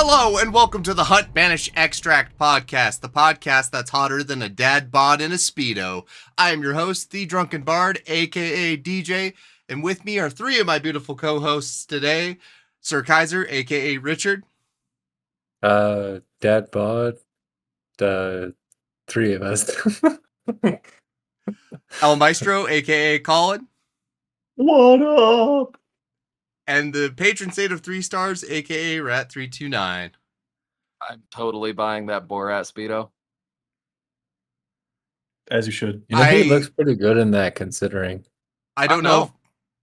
Hello and welcome to the Hunt Banish Extract podcast, the podcast that's hotter than a dad bod in a Speedo. I am your host, the Drunken Bard, aka DJ, and with me are three of my beautiful co-hosts today, Sir Kaiser, aka Richard. Dad bod, three of us. El Maestro, aka Colin. What up? And the patron saint of 3 stars, aka Rat329. I'm totally buying that Borat Speedo. As you should. You know, he looks pretty good in that, considering. I don't know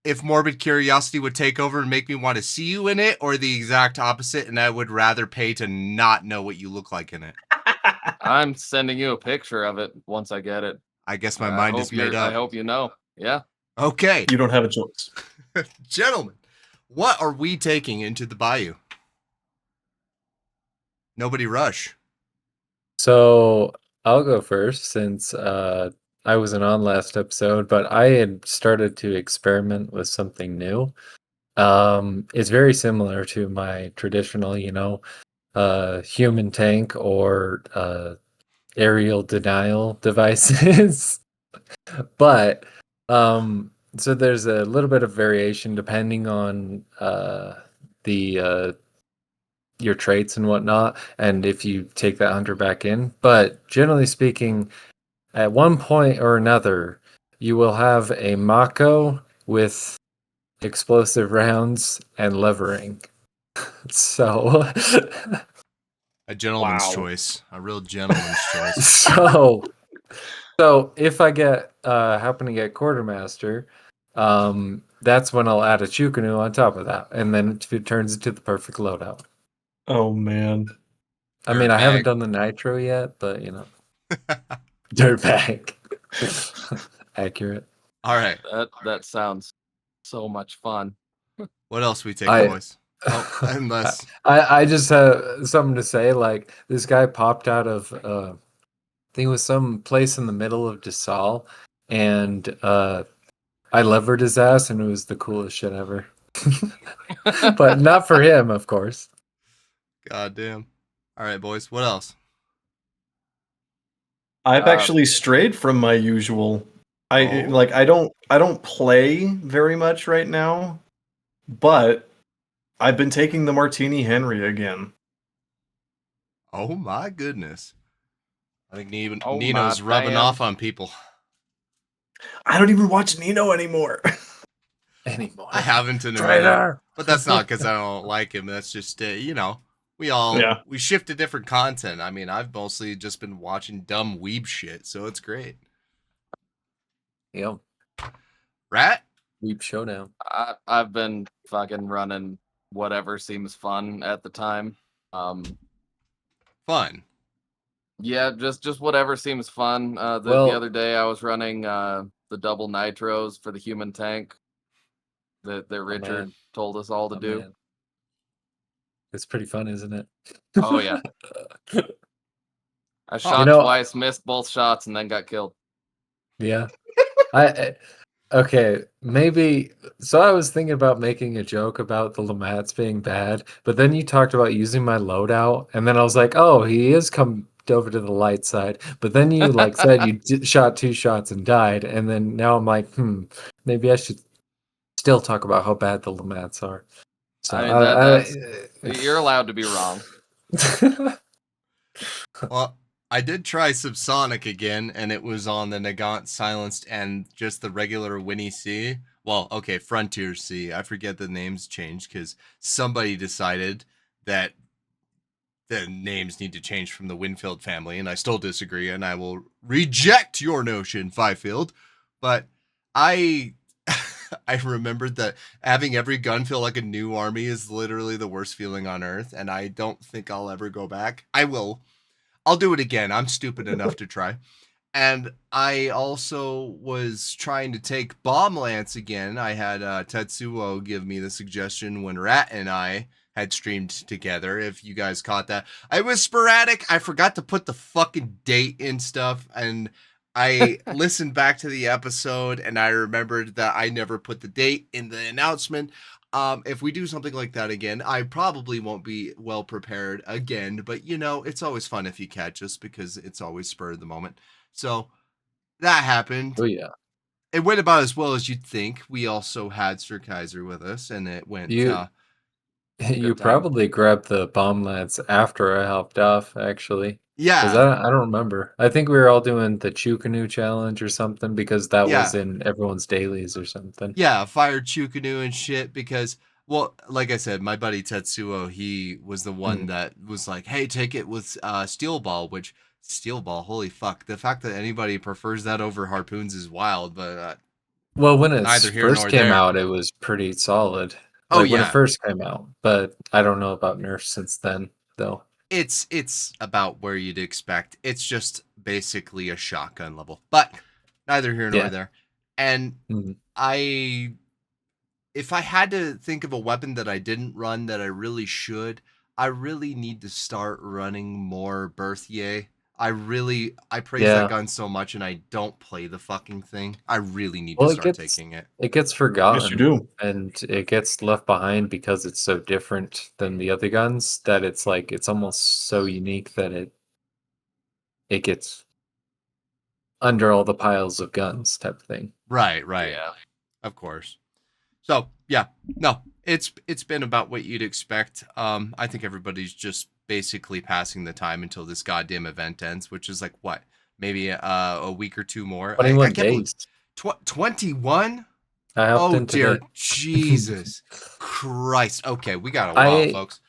if morbid curiosity would take over and make me want to see you in it, or the exact opposite, and I would rather pay to not know what you look like in it. I'm sending you a picture of it once I get it. I guess my mind is made up. I hope you know. Yeah. Okay. You don't have a choice. Gentlemen, what are we taking into the bayou? Nobody rush. So I'll go first since I wasn't on last episode, but I had started to experiment with something new. It's very similar to my traditional, human tank or aerial denial devices. But so there's a little bit of variation depending on your traits and whatnot, and if you take that hunter back in. But generally speaking, at one point or another, you will have a Mako with explosive rounds and levering. So a gentleman's choice, a real gentleman's choice. So if I happen to get quartermaster, that's when I'll add a Chukunu on top of that, and then it turns into the perfect loadout. Oh man. I mean, I haven't done the nitro yet, but dirtbag. Accurate. All right. That sounds so much fun. What else we take, boys? Unless I just have something to say. Like, this guy popped out of I think it was some place in the middle of DeSalle, and I levered his ass, and it was the coolest shit ever. But not for him, of course. God damn. All right, boys. What else? I've actually strayed from my usual. I don't play very much right now, but I've been taking the Martini Henry again. Oh my goodness. I think Nino's rubbing off on people. I don't even watch Nino anymore. I haven't in a minute. But that's not because I don't like him. That's just, we shift to different content. I mean, I've mostly just been watching dumb weeb shit, so it's great. Yep. Rat? Weeb Showdown. I've been fucking running whatever seems fun at the time. Fun. Yeah, just whatever seems fun. The other day I was running the double nitros for the human tank that Richard told us all to do. Man. It's pretty fun, isn't it? Oh yeah. I shot twice, missed both shots, and then got killed. Yeah. Okay, maybe. So I was thinking about making a joke about the Lamats being bad, but then you talked about using my loadout, and then I was like, oh, he is come over to the light side. But then you said you shot 2 shots and died, and then now I'm like, maybe I should still talk about how bad the Lamats are. So you're allowed to be wrong. Well, I did try Subsonic again, and it was on the Nagant Silenced and just the regular Winnie C. Well, okay, Frontier C. I forget the names changed because somebody decided that the names need to change from the Winfield family, and I still disagree, and I will reject your notion, Fifield. But I remembered that having every gun feel like a new army is literally the worst feeling on earth, and I don't think I'll ever go back. I'll do it again. I'm stupid enough to try. And I also was trying to take Bomb Lance again. I had Tetsuo give me the suggestion when Rat and I had streamed together, if you guys caught that. I was sporadic. I forgot to put the fucking date in stuff, and I listened back to the episode and I remembered that I never put the date in the announcement. If we do something like that again, I probably won't be well prepared again, but it's always fun if you catch us because it's always spur of the moment. So that happened. Oh yeah. It went about as well as you'd think. We also had Sir Kaiser with us, and it went. You probably grabbed the bomb lance after I hopped off, actually. Because Yeah, I don't remember. I think we were all doing the Chew Canoe challenge or something because that was in everyone's dailies or something. Yeah, fired Chukanu and shit because, well, like I said, my buddy Tetsuo, he was the one that was like, hey, take it with Steel Ball, which Steel Ball, holy fuck. The fact that anybody prefers that over Harpoons is wild, but well, when it neither here first nor came there. out, it was pretty solid. Oh, Like when yeah. it first came out, but I don't know about nerfs since then, though. It's about where you'd expect. It's just basically a shotgun level, but neither here nor there. And if I had to think of a weapon that I didn't run that I really should, I really need to start running more Berthier. I praise that gun so much and I don't play the fucking thing. I really need to start taking it. It gets forgotten. Yes, you do. And it gets left behind because it's so different than the other guns that it's like it's almost so unique that it gets under all the piles of guns type of thing. Right. Yeah. Of course. So yeah, no, it's been about what you'd expect. I think everybody's just basically passing the time until this goddamn event ends, which is like what, maybe a week or two more. 21 days. 21? Oh dear Jesus Christ! Okay, we got a while, folks.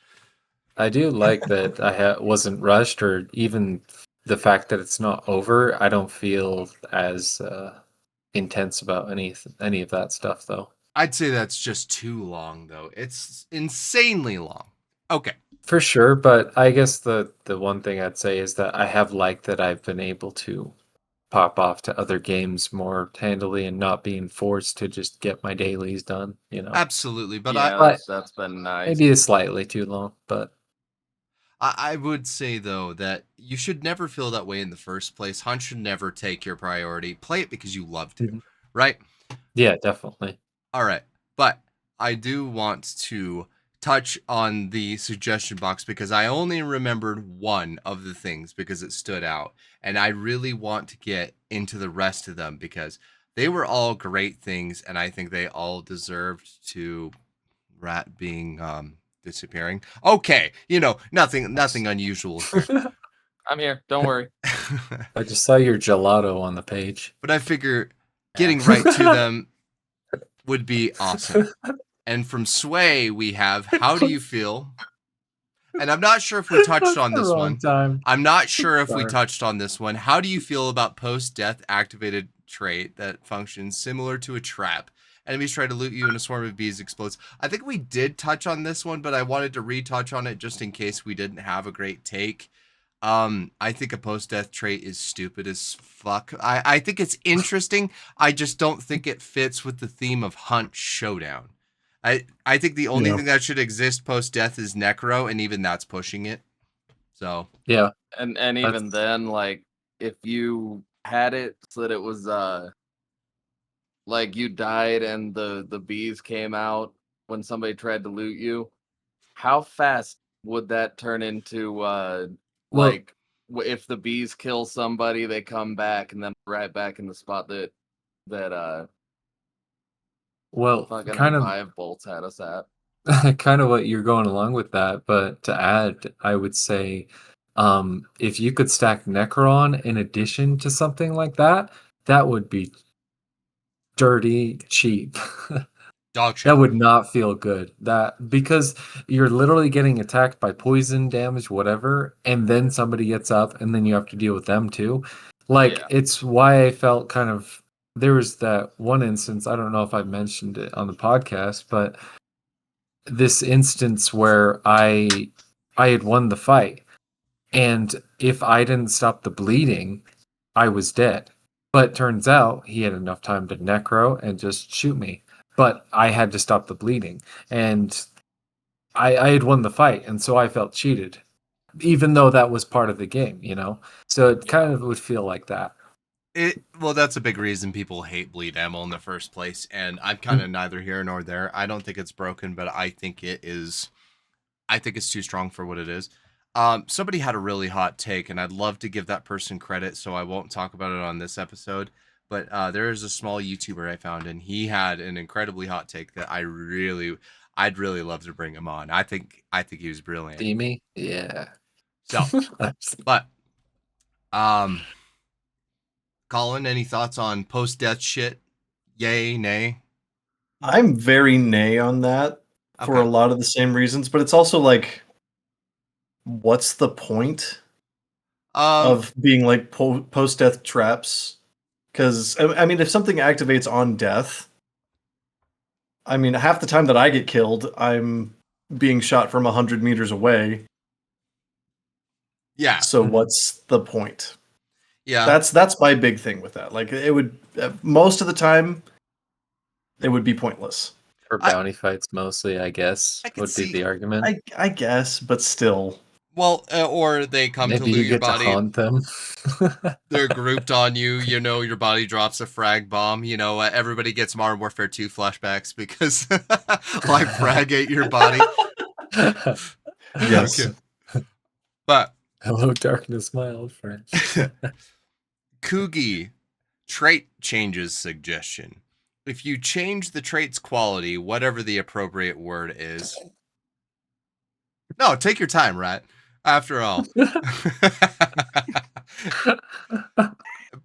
I do like that I wasn't rushed, or even the fact that it's not over. I don't feel as intense about any of that stuff, though. I'd say that's just too long, though. It's insanely long. Okay. For sure, but I guess the one thing I'd say is that I have liked that I've been able to pop off to other games more handily and not being forced to just get my dailies done, Absolutely, but that's been nice. Maybe it's slightly too long, but I would say, though, that you should never feel that way in the first place. Hunt should never take your priority. Play it because you love to, right? Yeah, definitely. All right, but I do want to touch on the suggestion box because I only remembered one of the things because it stood out, and I really want to get into the rest of them because they were all great things, and I think they all deserved to rat being disappearing. Okay, nothing unusual here. I'm here. Don't worry. I just saw your gelato on the page, but I figure getting right to them would be awesome. And from Sway, we have How Do You Feel? And I'm not sure if we touched on this one. I'm not sure if we touched on this one. How do you feel about post-death activated trait that functions similar to a trap? Enemies try to loot you and a swarm of bees explodes. I think we did touch on this one, but I wanted to retouch on it just in case we didn't have a great take. I think a post-death trait is stupid as fuck. I think it's interesting. I just don't think it fits with the theme of Hunt Showdown. I think the only thing that should exist post-death is Necro, and even that's pushing it. So yeah, and even then, like if you had it so that it was like you died and the bees came out when somebody tried to loot you, how fast would that turn into like if the bees kill somebody, they come back and then right back in the spot that fucking kind of Five Bolts had us at. kind of what you're going along with that, but to add, I would say if you could stack Necron in addition to something like that, that would be dirty cheap. Dog shit. That would not feel good. Because you're literally getting attacked by poison, damage, whatever, and then somebody gets up and then you have to deal with them too. It's why I felt kind of, there was that one instance, I don't know if I mentioned it on the podcast, but this instance where I had won the fight, and if I didn't stop the bleeding, I was dead. But turns out he had enough time to necro and just shoot me. But I had to stop the bleeding, and I had won the fight, and so I felt cheated, even though that was part of the game, So it kind of would feel like that. Well, that's a big reason people hate bleed ammo in the first place, and I'm kind of neither here nor there. I don't think it's broken, but I think it is. I think it's too strong for what it is. Somebody had a really hot take, and I'd love to give that person credit, so I won't talk about it on this episode. But there is a small YouTuber I found, and he had an incredibly hot take that I'd really love to bring him on. I think he was brilliant. Steamy? Yeah. So, but, Colin, any thoughts on post-death shit? Yay, nay? I'm very nay on that for Okay. a lot of the same reasons, but it's also like, what's the point of being like post-death traps? Because I mean, if something activates on death, I mean, half the time that I get killed, I'm being shot from 100 meters away. Yeah. So what's the point? Yeah. That's my big thing with that. Like, it would most of the time, it would be pointless. For bounty fights, mostly, I guess, would be the argument. I guess, but still. Well, or they come Maybe to loot you your get to body. haunt them. They're grouped on you. You know, your body drops a frag bomb. You know, everybody gets Modern Warfare 2 flashbacks because like frag ate your body. Yes. Okay. But hello, darkness, my old friend. Kugi, trait changes suggestion. If you change the trait's quality, whatever the appropriate word is. No, take your time, Rat. After all.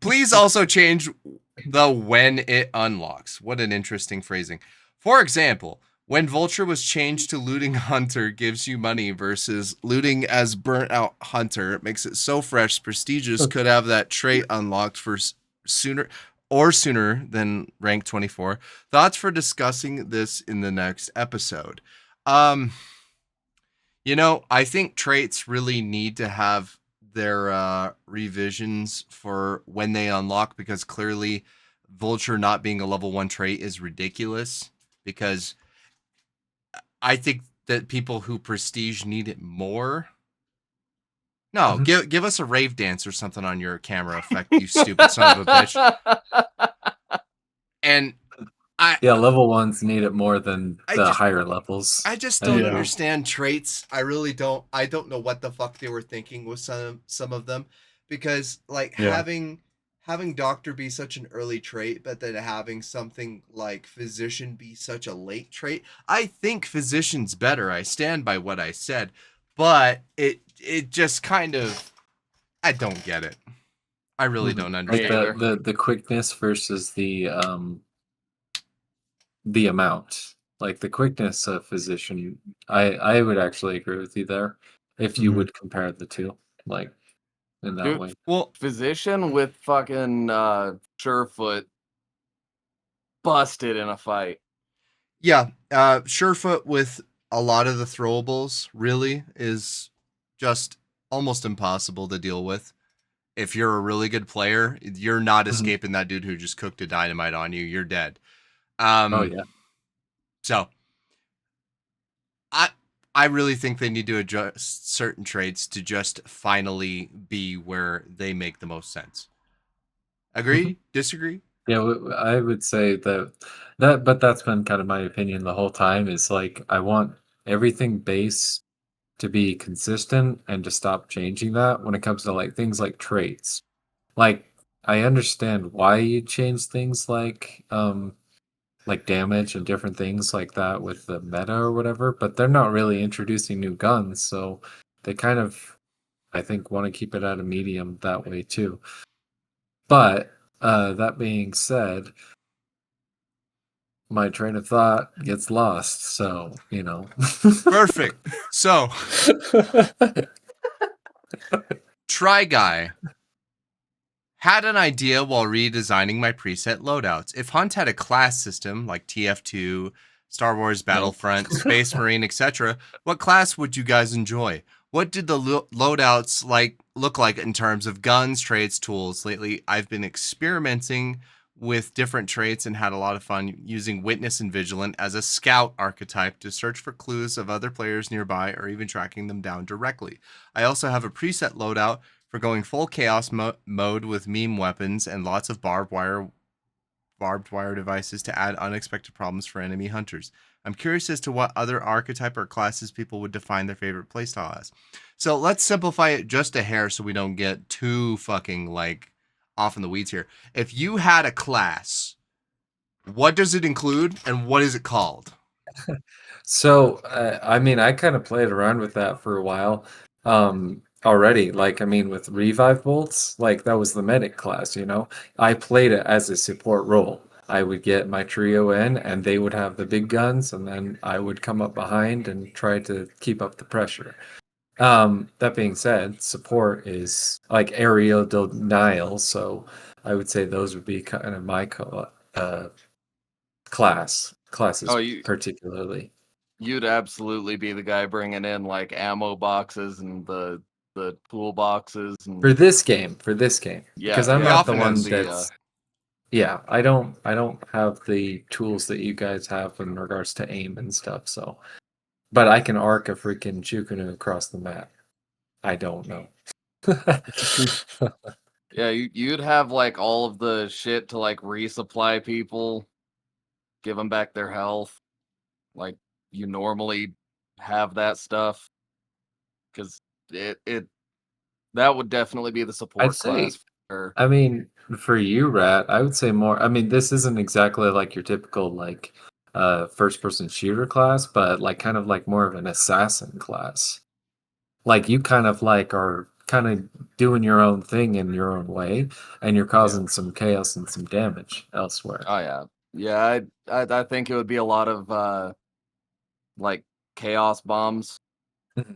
Please also change the when it unlocks. What an interesting phrasing. For example, when Vulture was changed to looting Hunter gives you money versus looting as burnt out Hunter. It makes it so fresh. Prestigious could have that trait unlocked for sooner than rank 24. Thoughts for discussing this in the next episode. You know, I think traits really need to have their revisions for when they unlock, because clearly Vulture not being a level 1 trait is ridiculous, because I think that people who prestige need it more. No, give us a rave dance or something on your camera effect, you stupid son of a bitch. And level 1s need it more than the higher levels. I just don't understand traits. I really don't. I don't know what the fuck they were thinking with some of them, because like having Doctor be such an early trait, but then having something like Physician be such a late trait. I think Physician's better. I stand by what I said, but it just kind of, I don't get it. I really don't understand. Like the quickness versus the amount. Like the quickness of Physician, I would actually agree with you there if you would compare the two, like in that way. Well, Physician with fucking Surefoot busted in a fight. Yeah, Surefoot with a lot of the throwables really is just almost impossible to deal with. If you're a really good player, you're not escaping that dude who just cooked a dynamite on you. You're dead. Oh yeah. So I really think they need to adjust certain traits to just finally be where they make the most sense. Agree? Disagree? Yeah, I would say but that's been kind of my opinion the whole time, is like I want everything base to be consistent and to stop changing that when it comes to like things like traits. Like I understand why you change things like damage and different things like that with the meta or whatever, but they're not really introducing new guns, so they kind of, I think, want to keep it at a medium that way too. But that being said, my train of thought gets lost, so you know. Perfect. So Try Guy had an idea while redesigning my preset loadouts. If Hunt had a class system like TF2, Star Wars Battlefront, Space Marine, etc., what class would you guys enjoy? What did the loadouts look like in terms of guns, traits, tools? Lately, I've been experimenting with different traits and had a lot of fun using Witness and Vigilant as a scout archetype to search for clues of other players nearby or even tracking them down directly. I also have a preset loadout for going full chaos mode with meme weapons and lots of barbed wire devices to add unexpected problems for enemy hunters. I'm curious as to what other archetype or classes people would define their favorite playstyle as. So let's simplify it just a hair so we don't get too fucking like off in the weeds here. If you had a class, what does it include and what is it called? So, I mean, I kind of played around with that for a while already. Like, I mean, with Revive Bolts, like that was the medic class, you know? I played it as a support role. I would get my trio in and they would have the big guns, and then I would come up behind and try to keep up the pressure. That being said, support is like aerial denial, so I would say those would be kind of my classes Oh, particularly. you'd absolutely be the guy bringing in like ammo boxes and the tool boxes and For this game, yeah, because I'm yeah, not the often one as that's yeah, I don't have the tools that you guys have in regards to aim and stuff, so but I can arc a freaking Chukunu across the map. I don't know. yeah, you'd have like all of the shit to like resupply people, give them back their health. Like you normally have that stuff because it that would definitely be the support I'd say, class for I mean, for you, Rat, I would say more. I mean, this isn't exactly like your typical like first person shooter class, but like kind of like more of an assassin class. Like you kind of like are kind of doing your own thing in your own way, and you're causing some chaos and some damage elsewhere. Oh yeah. I think it would be a lot of like chaos bombs,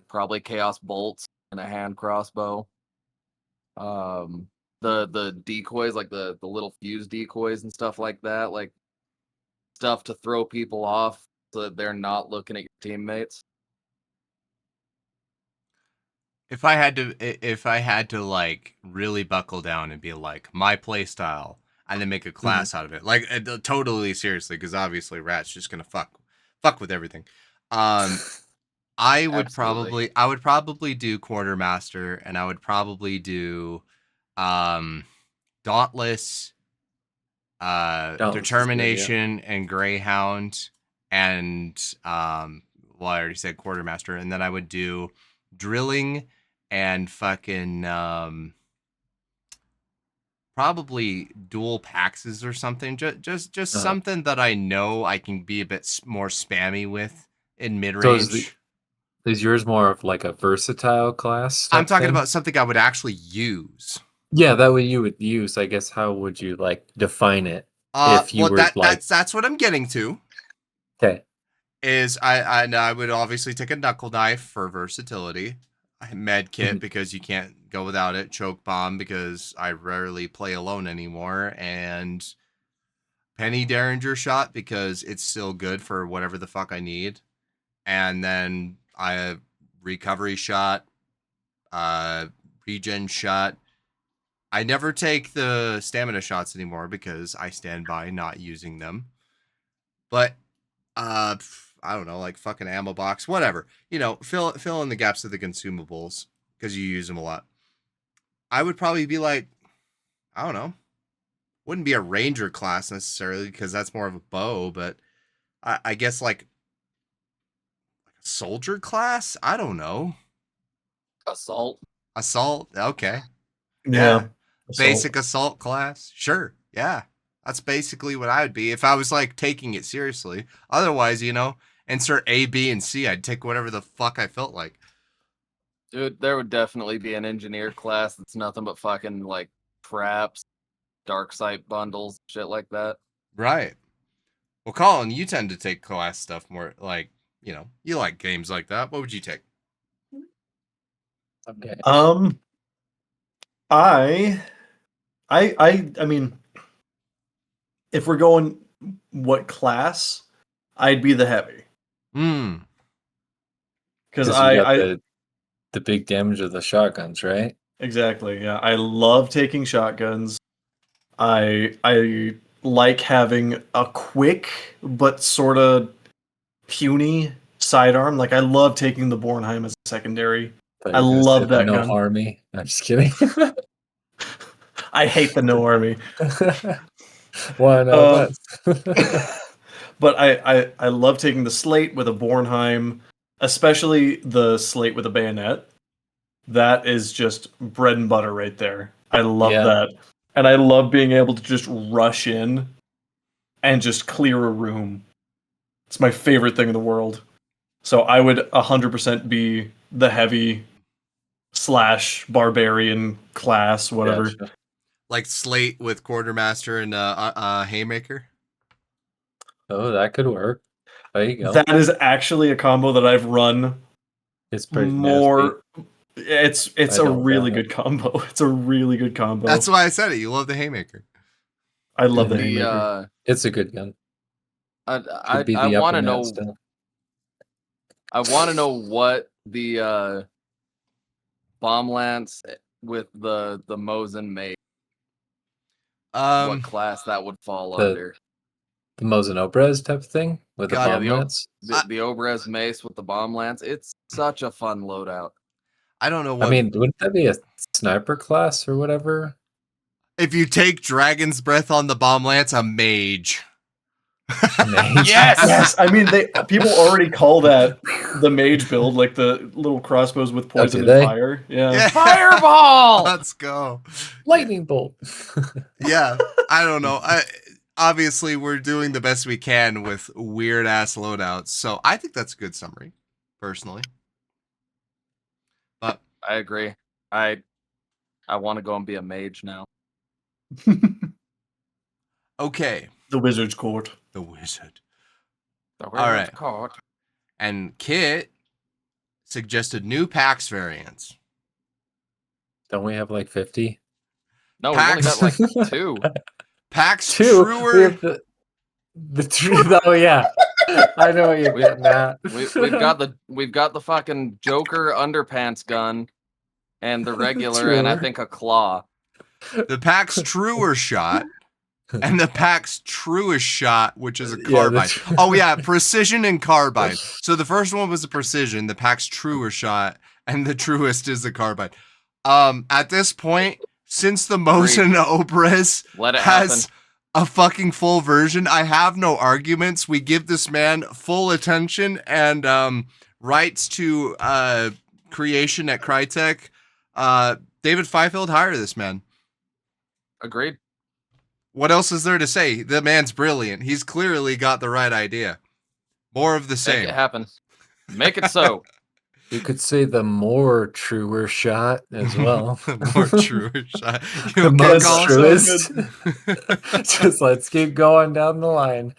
probably chaos bolts and a hand crossbow. The decoys, like the little fuse decoys and stuff like that, like stuff to throw people off so that they're not looking at your teammates. If I had to like really buckle down and be like my play style and then make a class out of it, like totally seriously, because obviously Rat's just gonna fuck with everything. I would Absolutely. probably do quartermaster, and I would probably do dauntless, Dauntless is good, yeah. determination, and greyhound, and well, I already said quartermaster, and then I would do drilling and fucking probably dual paxes or something. Just something that I know I can be a bit more spammy with in mid So range. is yours more of like a versatile class I'm type talking thing? about something I would actually use. Yeah, that way you would use, I guess, how would you like define it if you Well, were like that's what I'm getting to. okay. Is I would obviously take a knuckle knife for versatility, med kit Mhm. because you can't go without it, choke bomb because I rarely play alone anymore, and penny derringer shot because it's still good for whatever the fuck I need, and then I recovery shot, regen shot. I never take the stamina shots anymore because I stand by not using them. But I don't know, like fucking ammo box, whatever. Fill in the gaps of the consumables because you use them a lot. I would probably be like, I don't know, wouldn't be a ranger class necessarily because that's more of a bow, but I guess like a soldier class. I don't know. Assault. Assault. Okay. Yeah. Basic assault class. Sure. Yeah. That's basically what I would be if I was like taking it seriously. Otherwise, insert A, B, and C. I'd take whatever the fuck I felt like. Dude, there would definitely be an engineer class that's nothing but fucking like traps, dark sight bundles, shit like that. Right. Well, Colin, you tend to take class stuff more like, you like games like that. What would you take? Okay. I mean, if we're going what class, I'd be the heavy. Because you got the big damage of the shotguns, right? Exactly. Yeah, I love taking shotguns. I like having a quick but sort of puny sidearm. Like I love taking the Bornheim as a secondary Thought I you were gonna love say the that no gun. army. I'm just kidding. I hate the no army. Why not us? But I love taking the slate with a Bornheim, especially the slate with a bayonet. That is just bread and butter right there. I love Yeah. that. And I love being able to just rush in and just clear a room. It's my favorite thing in the world. So I would 100% be the heavy / barbarian class, whatever. Gotcha. Like Slate with Quartermaster and Haymaker. Oh, that could work. There you go. That is actually a combo that I've run It's pretty more. It's I a don't really doubt it. good combo. It's a really good combo. That's why I said it. You love the Haymaker. I love the The, Haymaker. It's a good gun. Could I be I the want upper to mat know. still. I want to know what the bomb lance with the Mosin made. What class that would fall under? The Mosin Obrez type of thing with God, the Yeah, bomb lance. the Obrez mace with the bomb lance. It's such a fun loadout. I don't know what. I mean, wouldn't that be a sniper class or whatever? If you take Dragon's Breath on the Bomb Lance, a mage. Mage. Yes, I mean people already call that the mage build, like the little crossbows with poison do and they? fire. Yeah. Fireball! Let's go. Lightning bolt. Yeah, I don't know. Obviously, we're doing the best we can with weird ass loadouts, so I think that's a good summary, personally. But I agree. I want to go and be a mage now. okay, The wizard's court. the wizard. All right. Caught. And Kit suggested new PAX variants. Don't we have like 50? No, we've only Pax. got like 2. PAX Two. We Truer. have the true. Oh yeah, I know what you're getting at. We've got the fucking Joker underpants gun, and the regular, and I Truer. think a claw. The PAX Truer shot. And the PAX Truest shot, which is a Yeah, carbine. Oh yeah, precision and carbine. So the first one was a precision, the PAX Truer shot, and the Truest is a carbine. At this point, since the Mosin Obrez Let it has happen. a fucking full version, I have no arguments. We give this man full attention and rights to creation at CryTek. David Fifield, hire this man. Agreed. What else is there to say? The man's brilliant. He's clearly got the right idea. More of the Make same. it happen. Make it so. You could say the more truer shot as well. More true shot. The You most also truest. Just let's keep going down the line.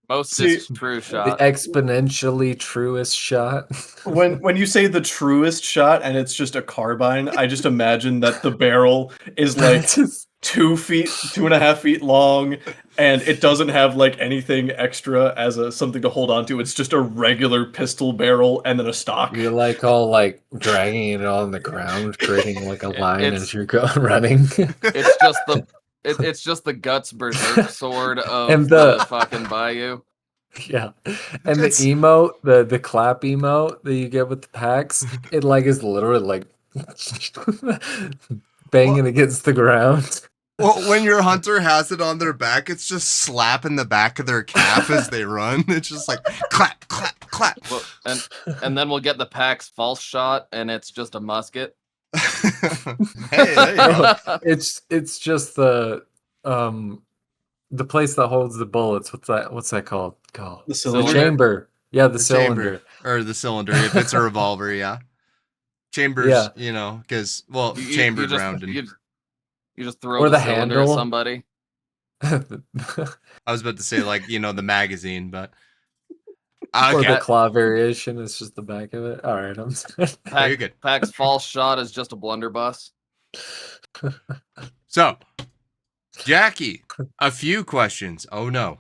Most See, is true The shot. exponentially truest shot. When you say the truest shot and it's just a carbine, I just imagine that the barrel is like Just- 2.5 feet long, and it doesn't have like anything extra as something to hold on to. It's just a regular pistol barrel and then a stock. you're like all like dragging it on the ground, creating like a line It's- as you're running. It's just the it's just the guts berserk sword of And the the- fucking bayou. Yeah, and the It's- emote, the clap emote that you get with the packs, it like is literally like banging against the ground. well, when your hunter has it on their back, it's just slapping the back of their calf as they run. It's just like clap, clap, clap. Well, and then we'll get the PAX false shot, and it's just a musket. Hey, there you go. It's just the place that holds the bullets. What's that called? The The cylinder. chamber. Yeah, the The cylinder. chamber. Or the cylinder, if it's a revolver, yeah. Chambers, Yeah. you know, because, well, You chambered just, round. And you just throw Or the the cylinder handle. at somebody. I was about to say, like, you know, the magazine, but. Or Okay, the claw variation is just the back of it. All right, I'm sorry. very good. PAX false shot is just a blunderbuss. So, Jackie, a few questions. Oh, no.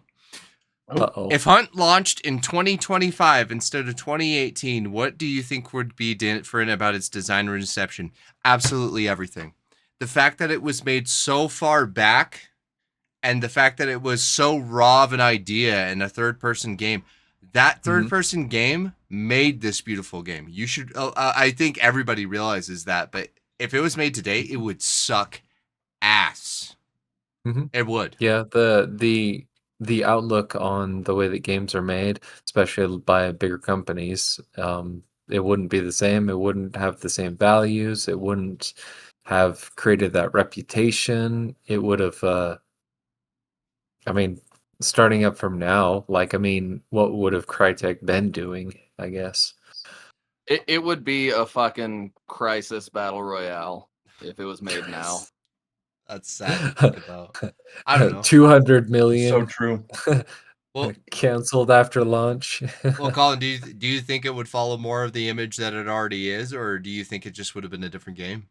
Uh-oh. If Hunt launched in 2025 instead of 2018, what do you think would be different about its design and reception? Absolutely everything. The fact that it was made so far back and the fact that it was so raw of an idea in a third-person game, That third-person game made this beautiful game. You should. I think everybody realizes that, but if it was made today, it would suck ass. It would. Yeah, the outlook on the way that games are made, especially by bigger companies, it wouldn't be the same. It wouldn't have the same values. It wouldn't have created that reputation. It would have, I mean, starting up from now, like, I mean, what would have CryTek been doing, I guess? It would be a fucking Crisis Battle Royale if it was made now. That's sad to think about. I don't know. 200 million. So true. Well, canceled after launch. Well, Colin, do you think it would follow more of the image that it already is, or do you think it just would have been a different game?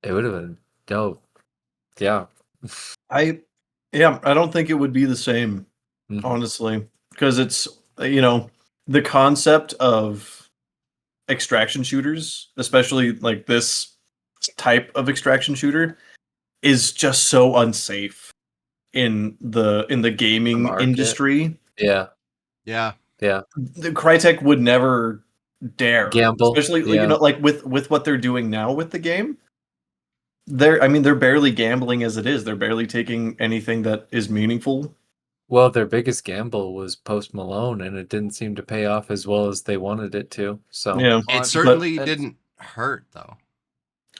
It would have been dope. Yeah. I don't think it would be the same, honestly, because it's, you know, the concept of extraction shooters, especially like this type of extraction shooter, is just so unsafe in the gaming industry. Yeah. Yeah. Yeah. The CryTek would never dare gamble, especially you know, like with what they're doing now with the game. They're barely gambling as it is. They're barely taking anything that is meaningful. Well, their biggest gamble was Post Malone, and it didn't seem to pay off as well as they wanted it to. So yeah, it certainly didn't hurt, though.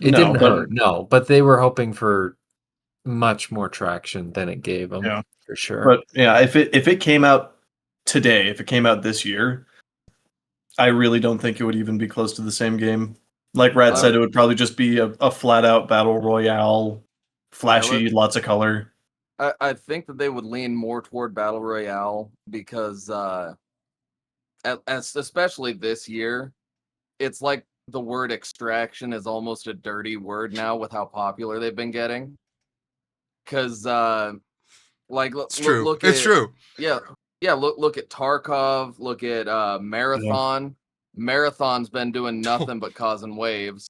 It didn't hurt, no. But they were hoping for much more traction than it gave them, for sure. But yeah, if it came out today, if it came out this year, I really don't think it would even be close to the same game. Like Rat said, it would probably just be a flat out battle royale, flashy, lots of color. I think that they would lean more toward battle royale because, especially this year, it's like the word extraction is almost a dirty word now with how popular they've been getting. Because, like, it's true. Look it's at, true. Yeah. Look at Tarkov. Look at Marathon. Yeah. Marathon's been doing nothing but causing waves.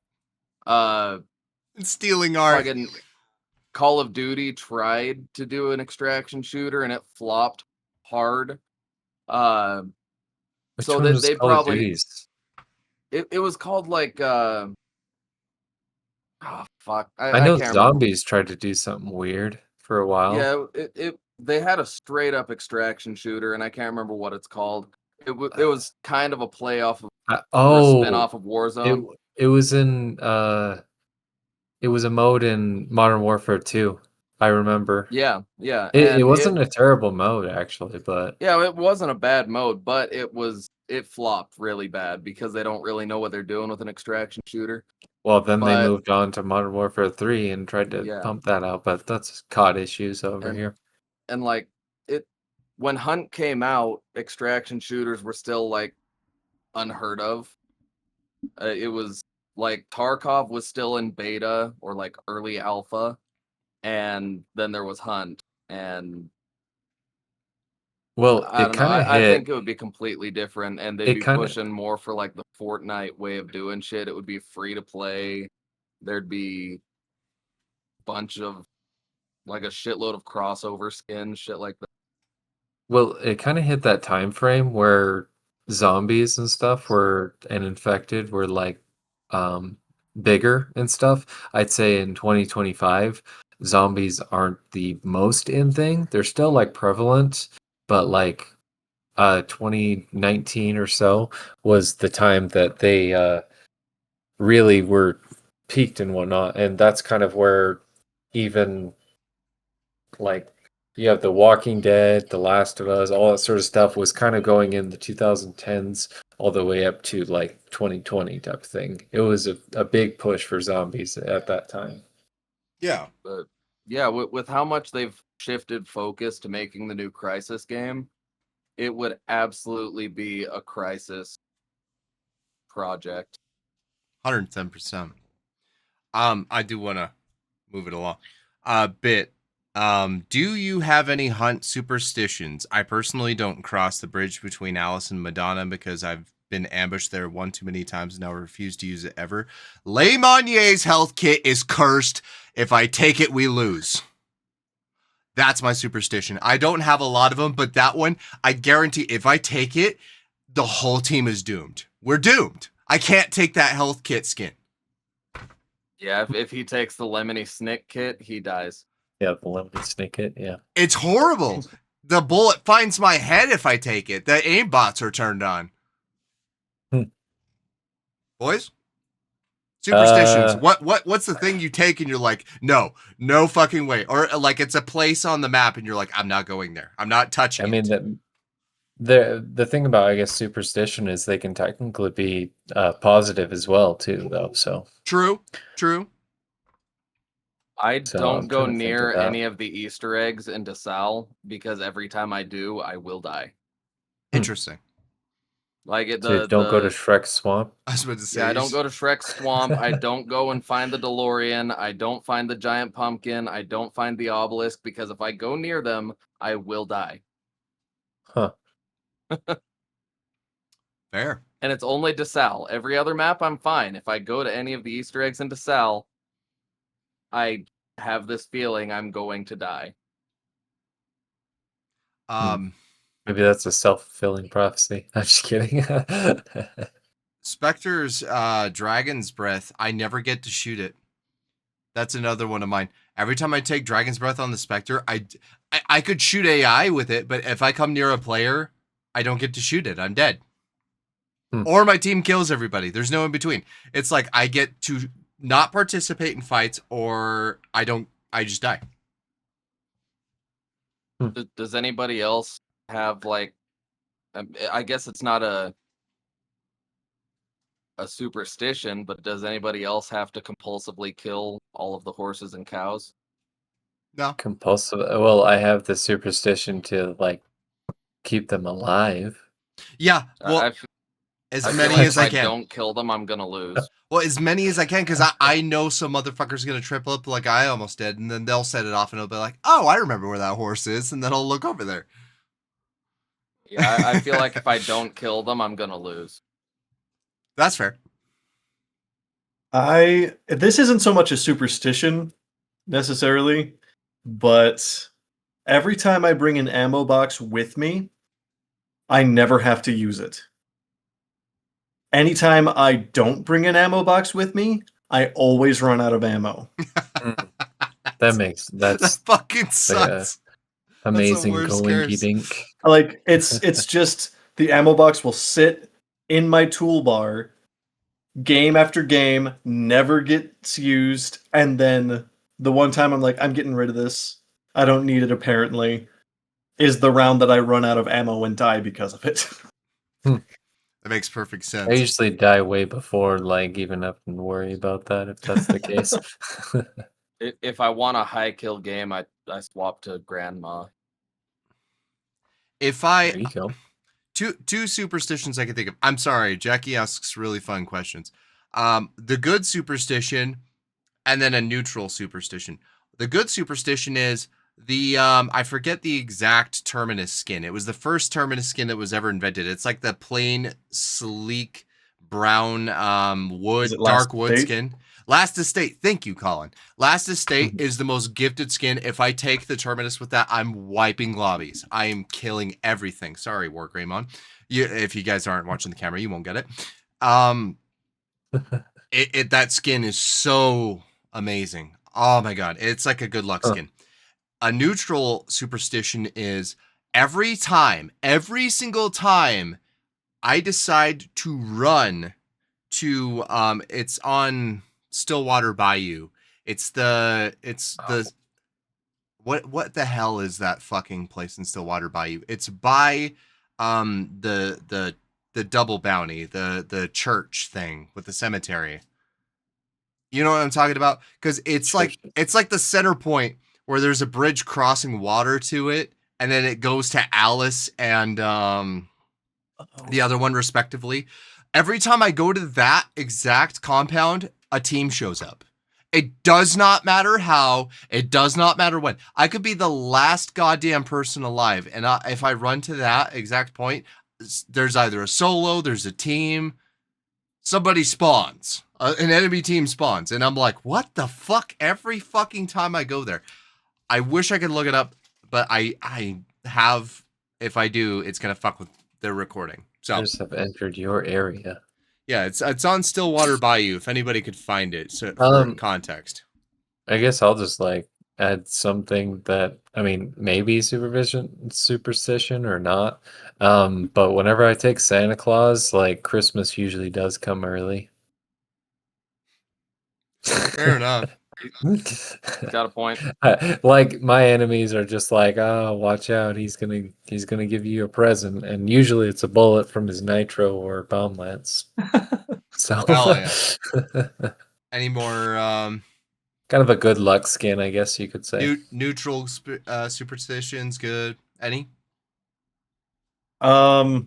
Stealing art. Fucking Call of Duty tried to do an extraction shooter and it flopped hard. So they probably it was called like oh fuck. I know Zombies tried to do something weird for a while. Yeah, they had a straight up extraction shooter and I can't remember what it's called. It was kind of a play off of spin-off of Warzone. It was in it was a mode in Modern Warfare 2. I remember. Yeah. It wasn't a terrible mode actually, but yeah, it wasn't a bad mode, but it flopped really bad because they don't really know what they're doing with an extraction shooter. Well, then they moved on to Modern Warfare 3 and tried to pump that out, but that's COD issues over here. And like when Hunt came out, extraction shooters were still like unheard of. It was like Tarkov was still in beta or like early alpha, and then there was Hunt, and well, I don't know. I think it would be completely different, and they'd be pushing more for like the Fortnite way of doing shit. It would be free to play. There'd be a bunch of like a shitload of crossover skins, shit like that. Well, it kind of hit that time frame where zombies and stuff and infected were like bigger and stuff. I'd say in 2025, zombies aren't the most in thing. They're still like prevalent, but like 2019 or so was the time that they really were peaked and whatnot. And that's kind of where even like you have The Walking Dead, The Last of Us, all that sort of stuff was kind of going in the 2010s all the way up to like 2020 type of thing. It was a big push for zombies at that time. Yeah. But yeah, with how much they've shifted focus to making the new Crysis game, it would absolutely be a Crysis project. 110%. I do want to move it along a bit. Do you have any Hunt superstitions? I personally don't cross the bridge between Alice and Madonna because I've been ambushed there one too many times and now refuse to use it ever. Le Monier's health kit is cursed. If I take it, we lose. That's my superstition. I don't have a lot of them, but that one, I guarantee if I take it, the whole team is doomed. We're doomed. I can't take that health kit skin. Yeah, if he takes the Lemony Snick kit, he dies. Yeah, the Lemony Snick kit, yeah. It's horrible. The bullet finds my head if I take it. The aimbots are turned on. Boys? Superstitions. What's the thing you take and you're like, no fucking way. Or like it's a place on the map and you're like, I'm not going there. I'm not touching it. The thing about, I guess, superstition is they can technically be positive as well too, though. So True. I don't I'm go trying to think near of that. any of the Easter eggs in DeSalle because every time I do, I will die. Interesting. Like So don't go to Shrek's swamp. I was about to say. Yeah, I don't go to Shrek's swamp. I don't go and find the DeLorean. I don't find the giant pumpkin. I don't find the obelisk because if I go near them, I will die. Huh. Fair. And it's only DeSalle. Every other map, I'm fine. If I go to any of the Easter eggs in DeSalle, I have this feeling I'm going to die. Maybe that's a self-fulfilling prophecy. I'm just kidding. Spectre's Dragon's Breath, I never get to shoot it. That's another one of mine. Every time I take Dragon's Breath on the Spectre, I could shoot AI with it, but if I come near a player, I don't get to shoot it. I'm dead. Or my team kills everybody. There's no in between. It's like I get to not participate in fights or I just die. Does anybody else have like, I guess it's not a superstition, but does anybody else have to compulsively kill all of the horses and cows? No. Compulsive. Well, I have the superstition to like keep them alive. Yeah. Well, as many as I can. If I don't kill them, I'm gonna lose. Well, as many as I can, because I know some motherfucker's gonna trip up like I almost did, and then they'll set it off and it'll be like, oh, I remember where that horse is, and then I'll look over there. Yeah, I feel like if I don't kill them, I'm gonna lose. That's fair. This isn't so much a superstition necessarily, but every time I bring an ammo box with me, I never have to use it. Anytime I don't bring an ammo box with me, I always run out of ammo. That fucking sucks. Amazing goinky dink. Like it's just the ammo box will sit in my toolbar game after game, never gets used, and then the one time I'm like, I'm getting rid of this, I don't need it apparently, is the round that I run out of ammo and die because of it. That makes perfect sense. I usually die way before like even have to worry about that if that's the case. If I want a high kill game, I swap to Grandma. There you go. Two superstitions I can think of. I'm sorry, Jackie asks really fun questions. The good superstition and then a neutral superstition. The good superstition is the I forget the exact Terminus skin. It was the first Terminus skin that was ever invented. It's like the plain, sleek, brown dark wood skin. Last Estate. Thank you, Colin. Last Estate is the most gifted skin. If I take the Terminus with that, I'm wiping lobbies. I am killing everything. Sorry, War Greymon. If you guys aren't watching the camera, you won't get it. That skin is so amazing. Oh my god. It's like a good luck skin. A neutral superstition is every single time I decide to run to it's on Stillwater Bayou. It's the what the hell is that fucking place in Stillwater Bayou? It's by the double bounty, the church thing with the cemetery. You know what I'm talking about? Because it's like the center point where there's a bridge crossing water to it, and then it goes to Alice and the other one respectively. Every time I go to that exact compound, a team shows up. It does not matter how, it does not matter when. I could be the last goddamn person alive, and if I run to that exact point, there's either a solo, there's a team, somebody spawns, an enemy team spawns, and I'm like, what the fuck? Every fucking time I go there. I wish I could look it up. but I have, if I do, it's gonna fuck with their recording. So Others have entered your area. yeah, it's on Stillwater Bayou. If anybody could find it, so for context. I guess I'll just like add something that I mean maybe superstition or not. But whenever I take Santa Claus, like Christmas usually does come early. Fair enough. Got a point. Like my enemies are just like, oh, watch out, he's gonna give you a present, and usually it's a bullet from his nitro or bomb lance. So Hell yeah. Any more kind of a good luck skin, I guess you could say. neutral superstitions? Good. Any? I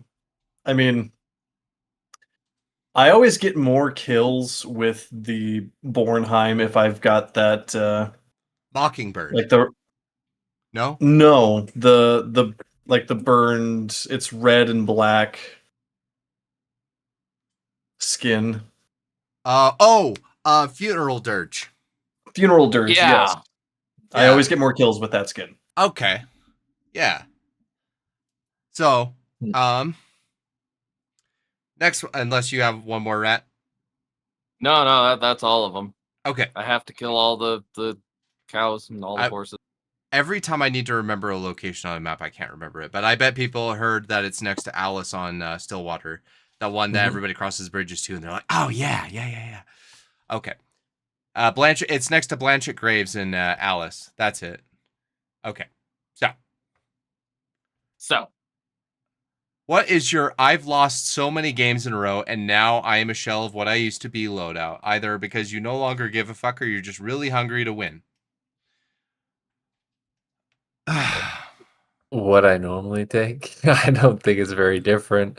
mean, I always get more kills with the Bornheim if I've got that Mockingbird. like the No? No, the like the burned, it's red and black skin. Funeral Dirge. Funeral Dirge, Yeah. yes. I always get more kills with that skin. Okay. Yeah. So, next, unless you have one more rat. No, that's all of them. Okay. I have to kill all the cows and all the horses. Every time I need to remember a location on a map, I can't remember it. But I bet people heard that it's next to Alice on Stillwater. That one that everybody crosses bridges to, and they're like, oh, yeah. Okay. Blanchett, it's next to Blanchett Graves in Alice. That's it. Okay. So. What is your I've lost so many games in a row and now I am a shell of what I used to be loadout? Either because you no longer give a fuck or you're just really hungry to win. What I normally take? I don't think it's very different.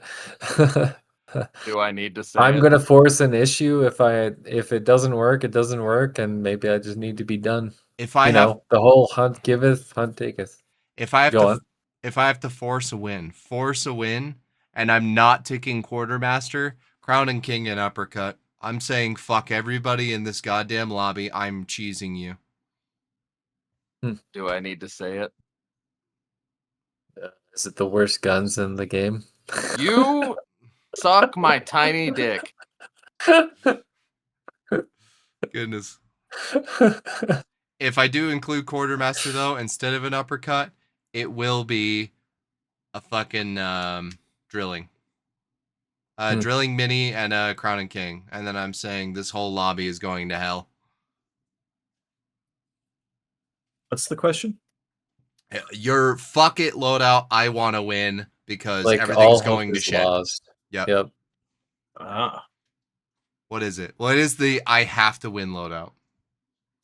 Do I need to say I'm it? gonna force an issue if it doesn't work, it doesn't work, and maybe I just need to be done. If I know, the whole hunt giveth, hunt taketh. If I have to force a win, and I'm not taking quartermaster, crown and king and uppercut, I'm saying fuck everybody in this goddamn lobby. I'm cheesing you. Do I need to say it? Is it the worst guns in the game? You suck my tiny dick. Goodness. If I do include quartermaster though, instead of an uppercut, it will be a fucking drilling. Drilling mini and a crown and king. And then I'm saying this whole lobby is going to hell. What's the question? Your fuck it loadout, I want to win because like everything's going to shit. Lost. Yep. What is it? What is the I have to win loadout?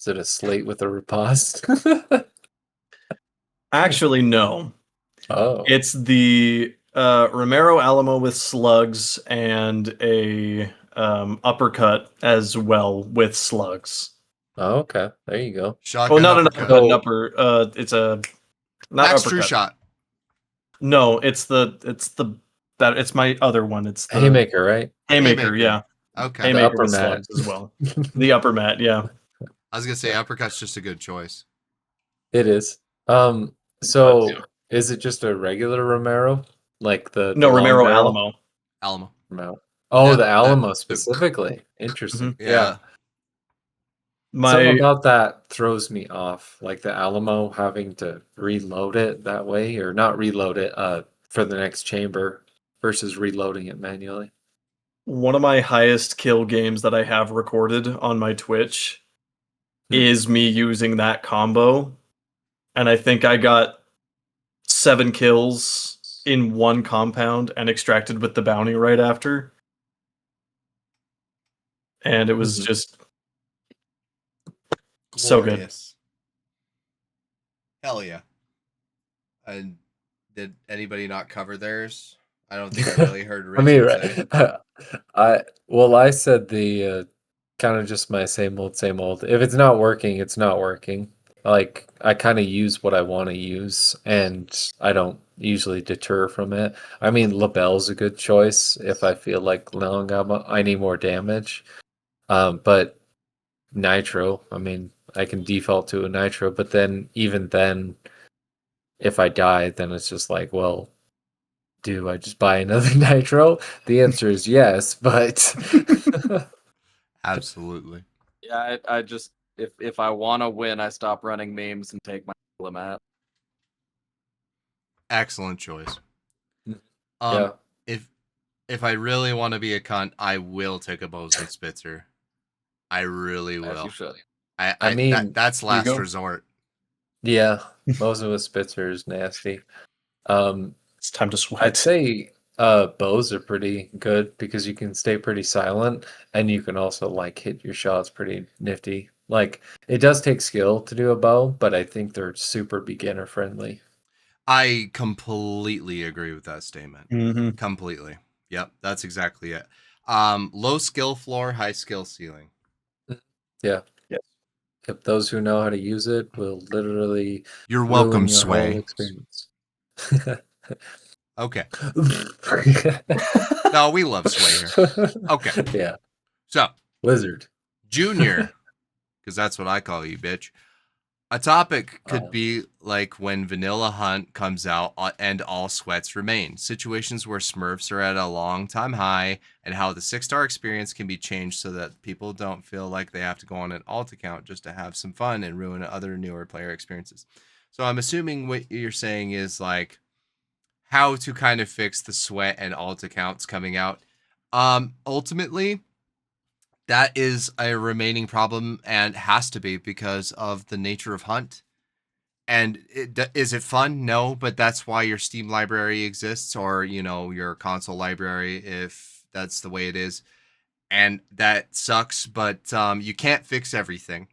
Is it a slate with a riposte? Actually, no. Oh. It's the Romero Alamo with slugs and a uppercut as well with slugs. Oh, okay. There you go. Shotgun not uppercut. an upper. It's a not Max uppercut. True Shot. No, it's my other one. It's the Haymaker, right? Haymaker, yeah. Okay. Haymaker with slugs as well. The upper mat, yeah. I was gonna say uppercut's just a good choice. It is. So is it just a regular Romero? Like the Romero Alamo? Alamo. Oh, the Alamo specifically. Interesting. Yeah. Something about that throws me off. Like the Alamo having to reload it that way, or not reload it for the next chamber versus reloading it manually. One of my highest kill games that I have recorded on my Twitch is me using that combo. And I think I got 7 kills in one compound and extracted with the bounty right after. And it was just so good. Hell yeah. And did anybody not cover theirs? I don't think I really heard Richard say. I said the kind of just my same old. If it's not working, it's not working. Like I kind of use what I want to use, and I don't usually deter from it. I mean, Labelle's a good choice if I feel like I need more damage. But Nitro, I mean, I can default to a Nitro, but then even then, if I die, then it's just like, well, do I just buy another nitro? The answer is yes, but Absolutely. Yeah, I just if I want to win, I stop running memes and take my mat. Excellent choice. yeah. If I really want to be a cunt, I will take a Bosun Spitzer. I really As you will. should. I mean, that's There you last go. resort. yeah, Mosin with Spitzer is nasty. It's time to sweat. I'd say bows are pretty good because you can stay pretty silent and you can also like hit your shots pretty nifty. Like it does take skill to do a bow, but I think they're super beginner friendly. I completely agree with that statement. Mm-hmm. Completely. Yep, that's exactly it. Low skill floor, high skill ceiling. Yeah. Yes. If those who know how to use it will literally You're ruin welcome, your whole Sway. experience. Okay. No, we love Sway here. Okay. Yeah. So, Lizard. Junior, because that's what I call you, bitch. A topic could be like when Vanilla Hunt comes out and all sweats remain. Situations where Smurfs are at a long time high and how the 6-star experience can be changed so that people don't feel like they have to go on an alt account just to have some fun and ruin other newer player experiences. So I'm assuming what you're saying is like how to kind of fix the sweat and alt accounts coming out. Ultimately, that is a remaining problem and has to be because of the nature of Hunt. And is it fun? No, but that's why your Steam library exists, or your console library, if that's the way it is. And that sucks, but you can't fix everything.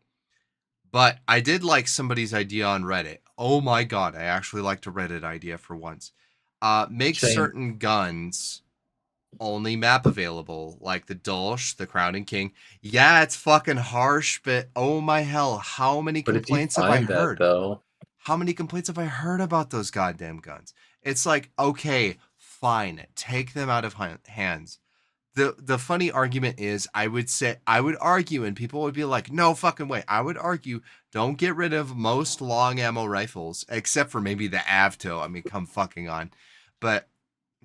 But I did like somebody's idea on Reddit. Oh my god, I actually liked a Reddit idea for once. Make Same. certain guns only map available, like the Dolch, the Crown and King. Yeah, it's fucking harsh, but oh my hell, how many But if you complaints have I find that heard? though, How many complaints have I heard about those goddamn guns? It's like, okay, fine, take them out of hands. The funny argument is, I would argue, and people would be like, no fucking way. I would argue, don't get rid of most long ammo rifles, except for maybe the Avto. I mean, come fucking on. But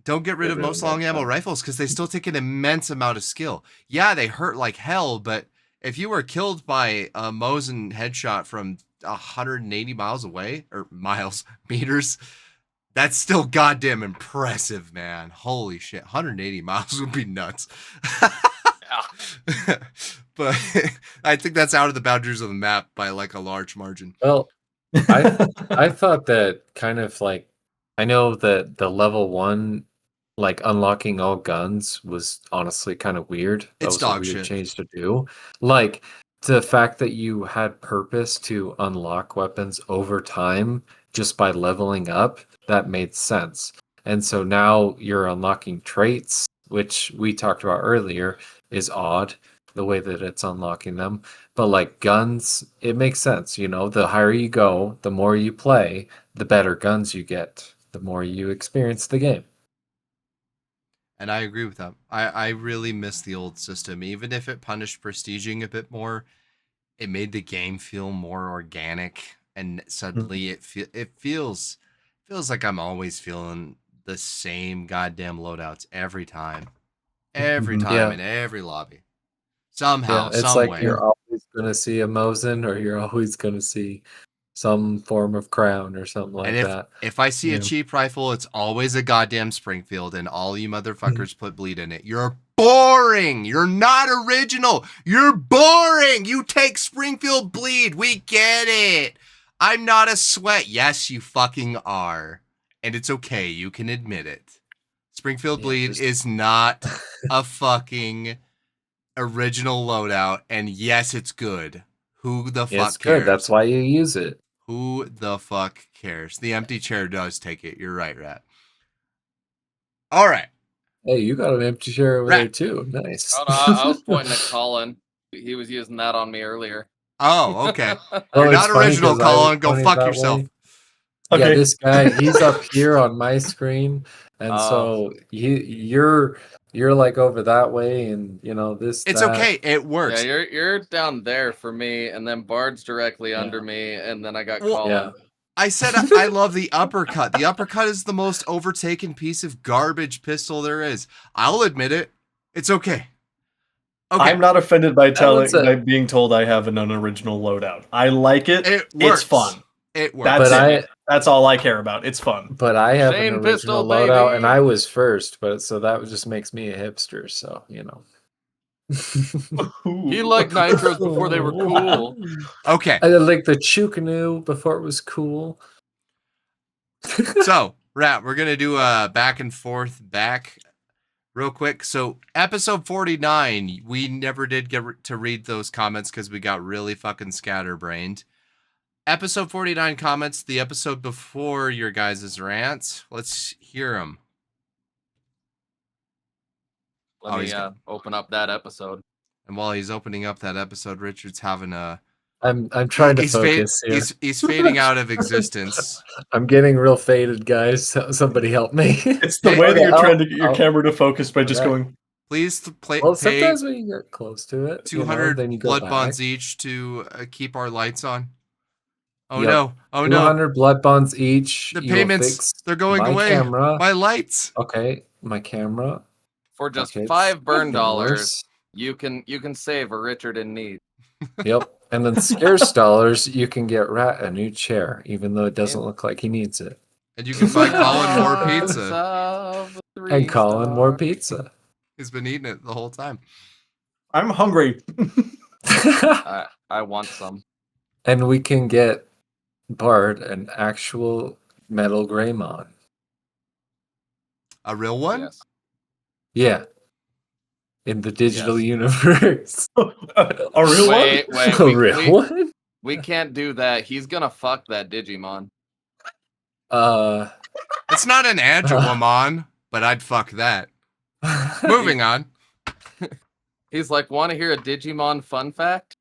don't get rid of most long ammo rifles because they still take an immense amount of skill. Yeah, they hurt like hell, but if you were killed by a Mosin headshot from 180 miles away, or meters, that's still goddamn impressive, man. Holy shit. 180 miles would be nuts. But I think that's out of the boundaries of the map by like a large margin. well, I thought that kind of like I know that the level 1 like unlocking all guns was honestly kind of weird. That It's was a dog weird shit. change to do. Like the fact that you had purpose to unlock weapons over time just by leveling up, that made sense. And so now you're unlocking traits, which we talked about earlier, is odd the way that it's unlocking them. But like guns, it makes sense, the higher you go, the more you play, the better guns you get, the more you experience the game. And I agree with that. I really miss the old system. Even if it punished prestiging a bit more, it made the game feel more organic. And suddenly it feels like I'm always feeling the same goddamn loadouts every time. Every time Yeah. in every lobby. Somehow, Yeah, it's some like way. you're always gonna see a Mosin or you're always gonna see some form of crown or something like And that. if I see a Yeah. cheap rifle, it's always a goddamn Springfield, and all you motherfuckers put bleed in it. You're boring. You're not original. You're boring. You take Springfield bleed. We get it. I'm not a sweat. Yes, you fucking are. And it's okay. You can admit it. Springfield Yeah, bleed is not a fucking original loadout, and yes, it's good. Who the fuck It's cares? good. That's why you use it. Who the fuck cares? The empty chair does take it. You're right, Rat. All right. Hey, you got an empty chair over Rat. there too. Nice. Oh, no, I was pointing at Colin. He was using that on me earlier. Oh, okay. Oh, You're it's not funny original, 'cause I was Colin. Go pointing fuck that yourself. way. Okay. Yeah, this guy, he's up here on my screen, and so you're like over that way, and this. It's that. okay. It works. Yeah, you're down there for me, and then Bard's directly under me, and then I got Well, Colin. Yeah. I said I love the uppercut. The uppercut is the most overtaken piece of garbage pistol there is. I'll admit it. It's okay. Okay. I'm not offended by by being told I have an unoriginal loadout. I like it. It works. It's fun. It works. That's But it. That's all I care about. It's fun. But I have Shane an Pistol, original loadout, baby. and I was first. But so that just makes me a hipster. So you know. He liked nitros before they were cool. Okay. I like the Chukanu before it was cool. So, Rat, we're going to do a back and forth real quick. So, episode 49, we never did get to read those comments because we got really fucking scatterbrained. Episode 49 comments, the episode before your guys' rants. Let's hear them. Let me open up that episode. And while he's opening up that episode, Richard's having a... I'm trying to focus here. He's fading out of existence. I'm getting real faded, guys. Somebody help me. It's the way that you're trying to get your camera to focus by just going... Please play. Well, sometimes when you get close to it, 200 then you go blood back. bonds each to keep our lights on. Oh Yep. no! Oh 200 no! blood bonds each. The You will payments, fix they're going my away. Camera. My lights. Okay, my camera. For just Okay, $5 burn it's dollars, you can save a Richard in need. Yep. And then scarce dollars, you can get Rat a new chair, even though it doesn't look like he needs it. And you can buy Colin more pizza. And Colin more pizza. He's been eating it the whole time. I'm hungry. I want some. And we can get Bart an actual metal Greymon. A real one? Yes. Yeah. In the digital universe. A real Wait, one? A real one? We can't do that. He's gonna fuck that Digimon. It's not an Andromon, but I'd fuck that. Moving on. He's like, want to hear a Digimon fun fact?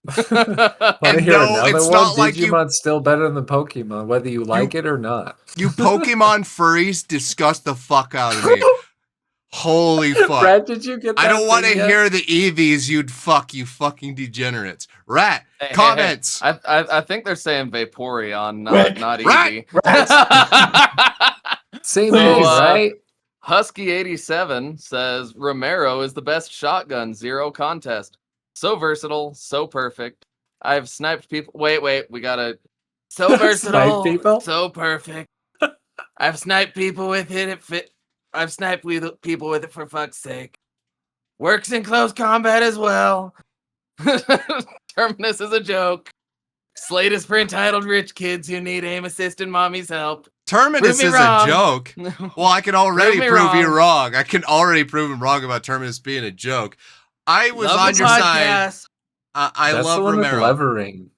Want to And hear no, another it's one? not like you- Digimon's still better than Pokemon, whether you like it or not. You Pokemon furries disgust the fuck out of me. Holy fuck. Brad, did you get that I don't want to thing yet? hear the EVs you'd fuck, you fucking degenerates. Rat, Hey, comments. hey. I think they're saying Vaporeon, Rick, not Rat, Eevee. Same Please. name, right? Husky87 says Romero is the best shotgun, zero contest. So versatile, so perfect. I've sniped people. Wait, we gotta. So versatile, Snipe people? so perfect. I've sniped people with it. I've sniped people with it for fuck's sake. Works in close combat as well. Terminus is a joke. Slate is for entitled rich kids who need aim assist and mommy's help. Terminus Prove is me wrong. a joke. Well, I can already Prove me prove you wrong. wrong. I can already prove him wrong about Terminus being a joke. I was Love on the your side. podcast. I That's love the one with Romero. levering.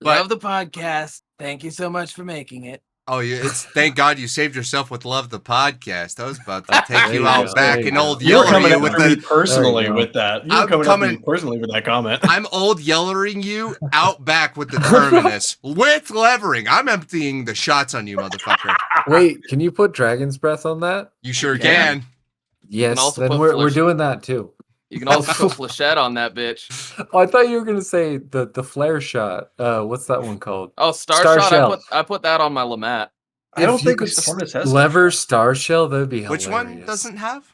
But- Love the podcast. Thank you so much for making it. Oh, it's thank God you saved yourself with Love the Podcast. I was about to take There you you out go, back there you and go. old You were yell at coming you after with me the. personally There you go. with that. You I'm were coming after me coming- personally with that comment. I'm old yellering you out back with the Terminus with levering. I'm emptying the shots on you, motherfucker. Wait, can you put Dragon's Breath on that? You sure Yeah. can. Yes, also then put we're Flesh- doing that too. You can also put Flechette on that bitch. Oh, I thought you were gonna say the flare shot. What's that one called? Oh, Star Star Shot. Shell. I put that on my Lamat. I don't If you think could Terminus has lever Star Shell, that'd be hilarious. Which one doesn't have?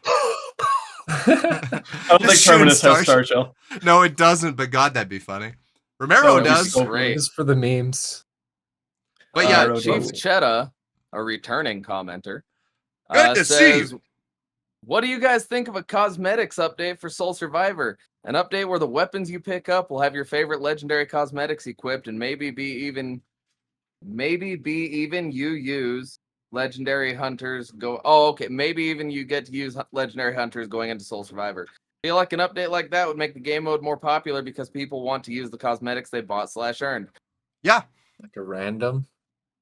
I don't think Just shooting Terminus Star has Star Shell. No, it doesn't. But God, that'd be funny. Romero That would be does. so great. Just for the memes. But yeah, Romero Chief does. Chetta, a returning commenter, Good to see you. what do you guys think of a cosmetics update for Soul Survivor? An update where the weapons you pick up will have your favorite legendary cosmetics equipped, and maybe be even you use legendary hunters go. Oh, okay. Maybe even you get to use legendary hunters going into Soul Survivor. Feel like an update like that would make the game mode more popular because people want to use the cosmetics they bought / earned. yeah. Like a random.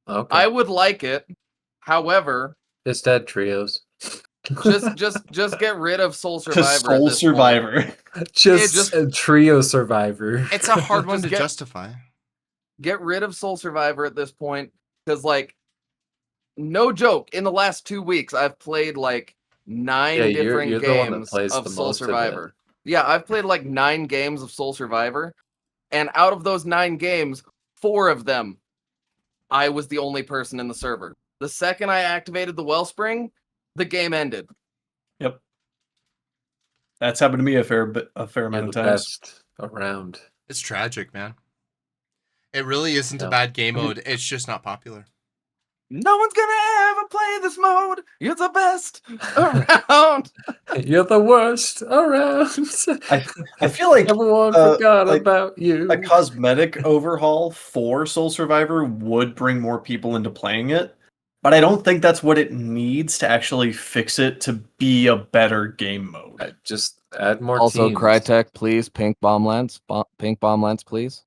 Okay. I would like it. However, Just add trios. just get rid of Soul Survivor. To at Soul this Survivor. Just a trio survivor. It's a hard one to Just get- justify. Get rid of Soul Survivor at this point, because like, no joke, in the last 2 weeks I've played like 9 Yeah, different you're the one that games plays of the Soul most of it. Survivor. Yeah, I've played like 9 games of Soul Survivor, and out of those 9 games, 4 of them I was the only person in the server. The second I activated the wellspring, the game ended. Yep. That's happened to me a fair You're amount of the times. best around. It's tragic, man. It really isn't a No. bad game mode. It's just not popular. No one's gonna ever play this mode. You're the best around. You're the worst around. I feel like everyone forgot like about you. a cosmetic overhaul for Soul Survivor would bring more people into playing it, but I don't think that's what it needs to actually fix it to be a better game mode. Just add more Also, teams. CryTek, please. Pink bomb lens. Pink bomb lens, please.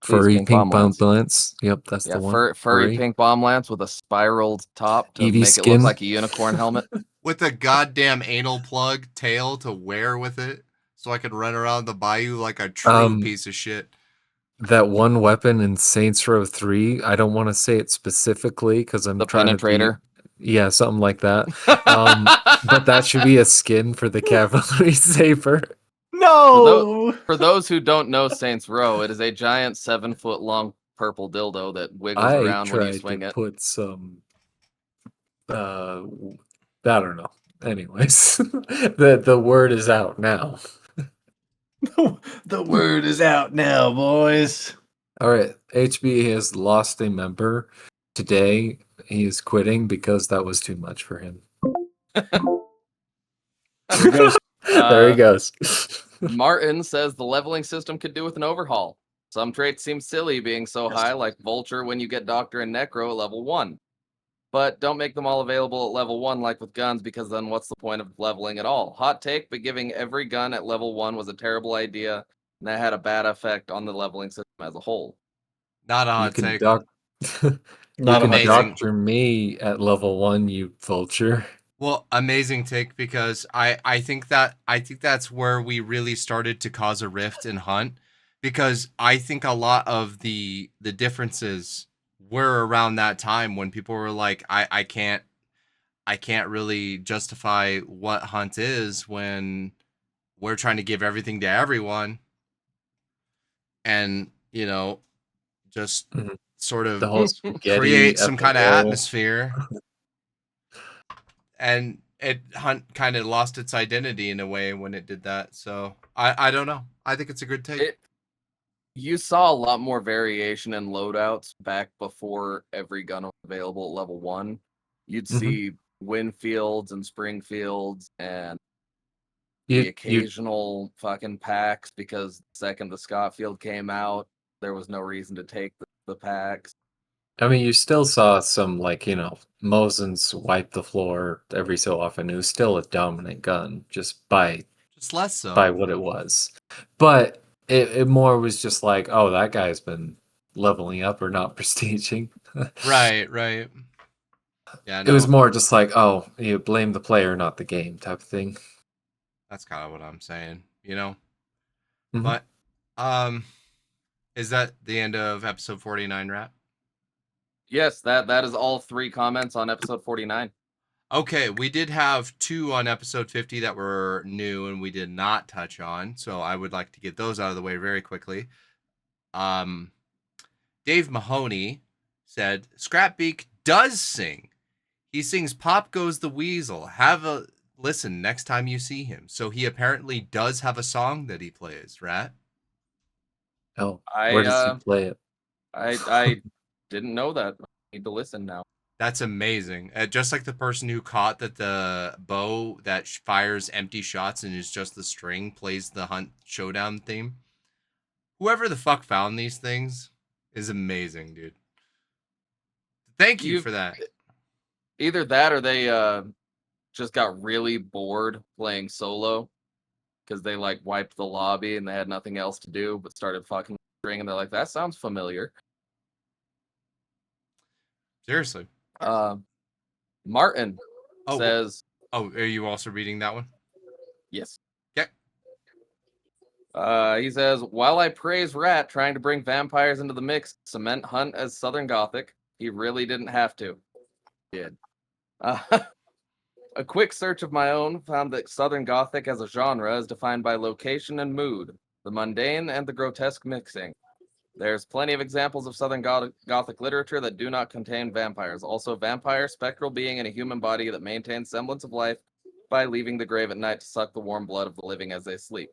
Furry pink pink bomb bomb lens. Yep, that's Yeah, the one. furry pink bomb lance with a spiraled top to Eevee make it skin. look like a unicorn helmet. With a goddamn anal plug tail to wear with it, so I could run around the bayou like a true piece of shit. That one weapon in Saints Row 3, I don't want to say it specifically because I'm The trying penetrator. to be, yeah, something like that. But that should be a skin for the cavalry saber. No. For those who don't know Saints Row, it is a giant 7-foot long purple dildo that wiggles I around when you tried swing to it. put some, I don't know. Anyways, the word is out now. The word is out now, boys. All right, HB has lost a member today. He is quitting because that was too much for him. There he goes. There he goes. Martin says the leveling system could do with an overhaul. Some traits seem silly being so high, like Vulture when you get Doctor and Necro at level 1. But don't make them all available at level 1 like with guns, because then what's the point of leveling at all? Hot take, but giving every gun at level 1 was a terrible idea, and that had a bad effect on the leveling system as a whole. Not a You hot can take. Not amazing. doctor me at level 1, you vulture. Well, amazing take, because I think that's where we really started to cause a rift in Hunt, because I think a lot of the differences were around that time when people were like, I can't really justify what Hunt is when we're trying to give everything to everyone, and just sort of The whole spaghetti create some kind of FAO. atmosphere. And Hunt kind of lost its identity in a way when it did that. So I don't know. I think it's a good take. You saw a lot more variation in loadouts back before every gun was available at level 1. You'd see Winfields and Springfields and the occasional fucking packs, because the second the Scottfield came out, there was no reason to take the packs. I mean, you still saw some, Mosin's wipe the floor every so often. It was still a dominant gun, just less so. by what it was. But it more was just like, oh, that guy's been leveling up or not prestiging. Right. Yeah, no, It was more just like, oh, you blame the player, not the game type of thing. that's kind of what I'm saying, Mhm. But is that the end of episode 49, Rat? Yes, that is all 3 comments on episode 49. Okay, we did have 2 on episode 50 that were new and we did not touch on, so I would like to get those out of the way very quickly. Dave Mahoney said, Scrapbeak does sing. He sings Pop Goes the Weasel. Have a listen next time you see him. So he apparently does have a song that he plays, Rat? Oh, where does he play it? I didn't know that. I need to listen now. That's amazing. Just like the person who caught that the bow that fires empty shots and is just the string plays the Hunt Showdown theme. Whoever the fuck found these things is amazing, dude. Thank you for that. Either that or they just got really bored playing solo, because they wiped the lobby and they had nothing else to do but started fucking string, and they're like, that sounds familiar. Seriously. Martin says... Oh, are you also reading that one? Yes. Okay. He says, while I praise Rat trying to bring vampires into the mix, cement Hunt as Southern Gothic, he really didn't have to. He did. A quick search of my own found that Southern Gothic as a genre is defined by location and mood, the mundane and the grotesque mixing. There's plenty of examples of Southern Gothic literature that do not contain vampires. Also, vampire, spectral being in a human body that maintains semblance of life by leaving the grave at night to suck the warm blood of the living as they sleep.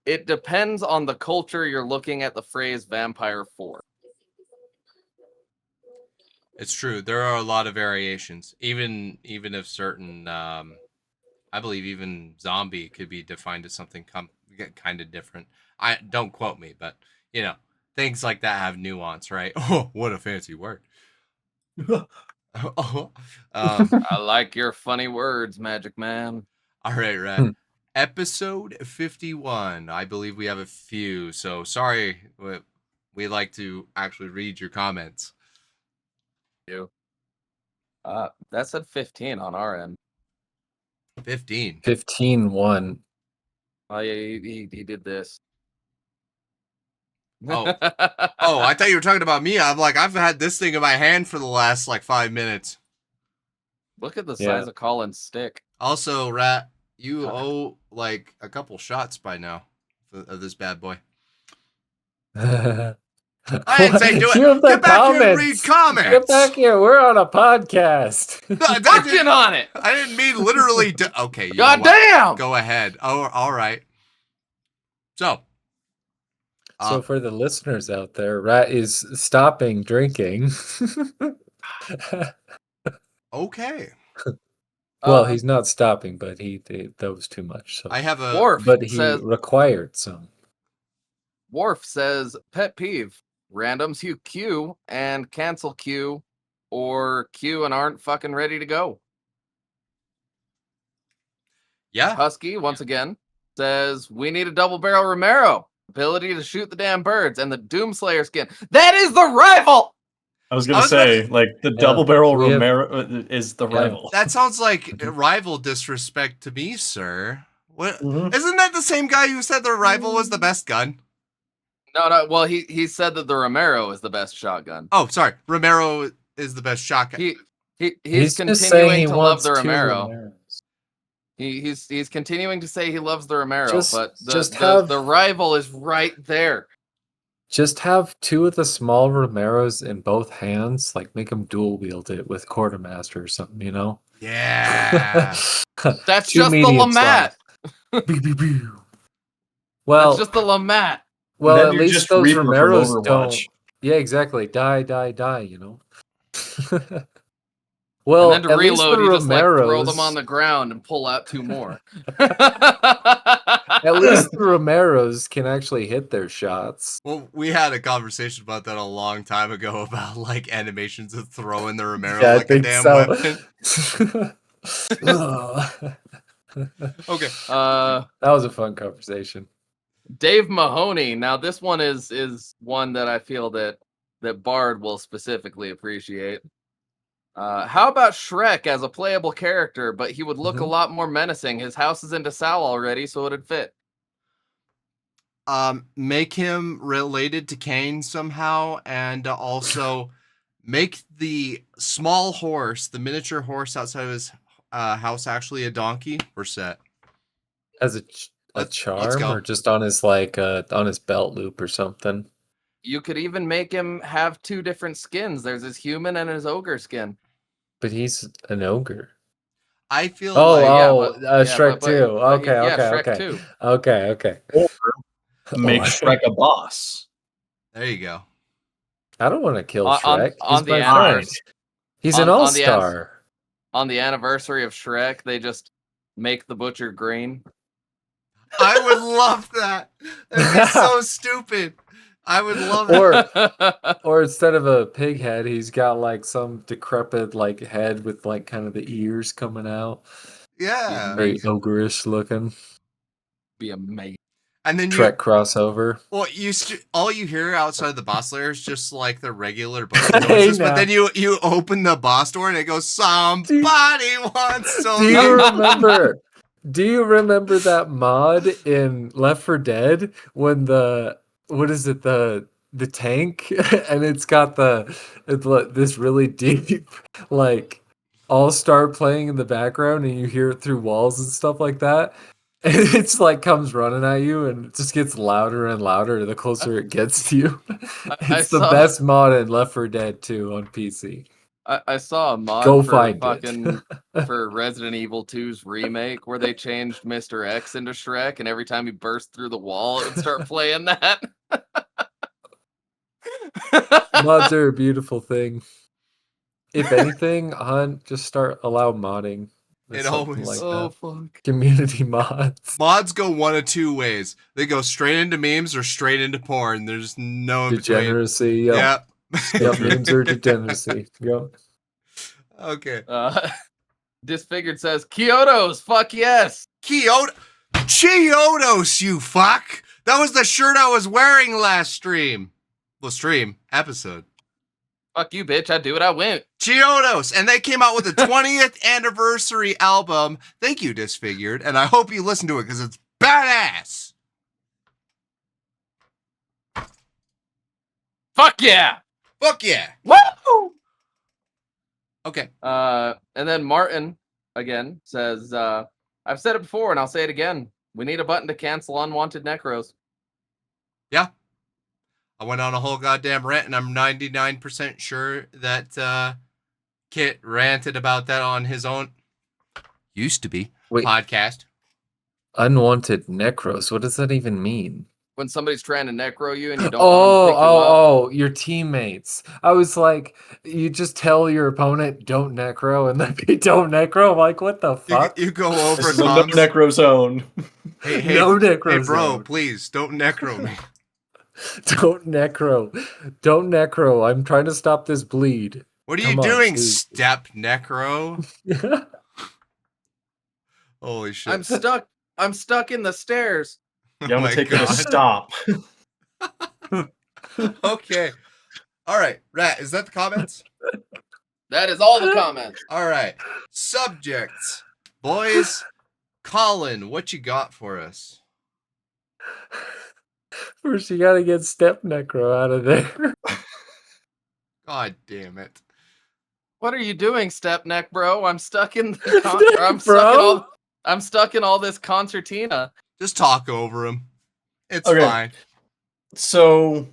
It depends on the culture you're looking at the phrase vampire for. It's true. There are a lot of variations. Even if certain, I believe even zombie could be defined as something kind of different. I don't quote me, but things like that have nuance, right? Oh, what a fancy word. I like your funny words, Magic Man. All right, Rat. Episode 51. I believe we have a few, so sorry. We like to actually read your comments. That said 15 on our end. 15. 15-1. Oh yeah, he did this. Oh, I thought you were talking about me. I'm like, I've had this thing in my hand for the last 5 minutes. Look at the size of Colin's stick. Also, Rat, you owe a couple shots by now of this bad boy. I didn't say do it. Get back here and read comments. Get back here. We're on a podcast. Working on it. I didn't mean literally. Okay. God damn. Go ahead. Oh, all right. So for the listeners out there, Rat is stopping drinking. Okay. Well, he's not stopping, but that was too much. So I have a Worf, but he required some. Worf says pet peeve: randoms who queue and cancel queue, or queue and aren't fucking ready to go. Yeah. Husky once again says we need a double barrel Romero. Ability to shoot the damn birds and the Doomslayer skin. That is the rival! I was going to say, the double barrel Romero is the rival. That sounds like rival disrespect to me, sir. What? Mhm. Isn't that the same guy who said the rival was the best gun? No. Well, he said that the Romero is the best shotgun. Oh, sorry. Romero is the best shotgun. He's continuing to love the Romero. He's continuing to say he loves the Romero, but the rival is right there. Just have two of the small Romeros in both hands, make them dual wield it with quartermaster or something, Yeah. That's just the Lamat. Well, that's just the Lamat. Well, at least those Romeros don't. Yeah, exactly. Die. Well, and then to reload, you just Romeros... throw them on the ground and pull out two more. At least the Romeros can actually hit their shots. Well, we had a conversation about that a long time ago about animations of throwing the Romero a damn weapon. Okay. That was a fun conversation. Dave Mahoney. Now this one is one that I feel that Bard will specifically appreciate. How about Shrek as a playable character, but he would look a lot more menacing? His house is in DeSalle already, so it'd fit. Make him related to Kane somehow, and also make the small horse, the miniature horse outside of his house, actually a donkey. We're set. As a charm, or just on his on his belt loop or something. You could even make him have two different skins. There's his human and his ogre skin. But he's an ogre. I feel Shrek 2. Okay. Shrek 2. Okay. Make Shrek a boss. There you go. I don't want to kill Shrek. On the anniversary, he's an all-star. On the anniversary of Shrek, they just make the butcher green. I would love that. That'd be so stupid. I would love it. Or instead of a pig head, he's got some decrepit head with kind of the ears coming out. Yeah. Very ogreish looking. Be amazing. And then Trek crossover. Well, all you hear outside the boss lair is just the regular boss noises, but then you open the boss door and it goes, somebody wants to. Do you remember that mod in Left 4 Dead when what is it, the tank, and it's got this really deep all-star playing in the background, and you hear it through walls and stuff like that? And it's like comes running at you and it just gets louder and louder the closer it gets to you. I It's the saw- best mod in Left 4 Dead 2 on PC. I saw a mod Go for find fucking it. for Resident Evil 2's remake where they changed Mr. X into Shrek, and every time he burst through the wall, it would start playing that. Mods are a beautiful thing. If anything, Hunt, just allow modding. It something always- like Oh that. fuck. Community mods. Mods go one of two ways. They go straight into memes or straight into porn. There's no in between. Degeneracy. Yep. Yep. Yep. Memes are degeneracy. Yep. Okay. Disfigured says Kyoto's. Fuck yes. Chiodos, you fuck! That was the shirt I was wearing last stream. Well, episode. Fuck you, bitch. I do what I win. Chiodos, and they came out with a 20th anniversary album. Thank you, Disfigured, and I hope you listen to it because it's badass. Fuck yeah. Fuck yeah. Woo! Okay. And then Martin again says, I've said it before and I'll say it again. We need a button to cancel unwanted necros. Yeah. I went on a whole goddamn rant, and I'm 99% sure that Kit ranted about that on his own used to be podcast. Unwanted necros. What does that even mean? When somebody's trying to necro you and you don't want them to pick you up. Oh, your teammates. I was like, you just tell your opponent don't necro, and then they don't necro. I'm like, what the fuck? You go over This is a no necro zone. Hey, no necro hey, bro, zone. please don't necro me. Don't necro. Don't necro. I'm trying to stop this bleed. What are you Come on, doing, please. step necro? Holy shit. I'm stuck in the stairs. Yeah, I'm gonna take it to stop. Okay. All right, Rat, is that the comments? That is all the comments. All right. Subjects. Boys, Colin, what you got for us? First, you gotta get step necro out of there. God damn it. What are you doing, step neck, bro? I'm stuck in the Bro? I'm stuck in all this concertina. Just talk over him. It's Okay. fine. So,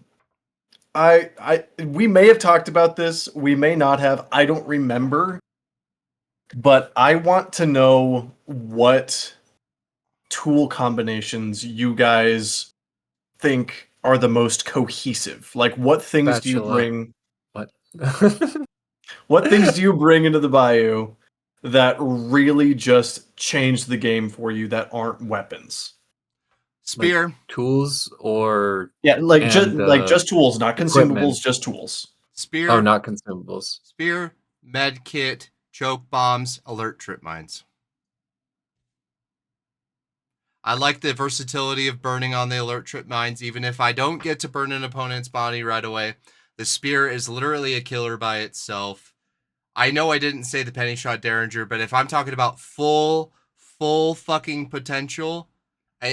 we may have talked about this. We may not have. I don't remember. But I want to know what tool combinations you guys think are the most cohesive. Like, what things do you Spatula. bring? What? What things do you bring into the Bayou that really just change the game for you that aren't weapons? Spear. Tools or Yeah, like And, just tools, not consumables, equipment. just tools. Spear. oh, not consumables. Spear, med kit, choke bombs, alert trip mines. I like the versatility of burning on the alert trip mines, even if I don't get to burn an opponent's body right away. The spear is literally a killer by itself. I know I didn't say the penny shot derringer, but if I'm talking about full fucking potential,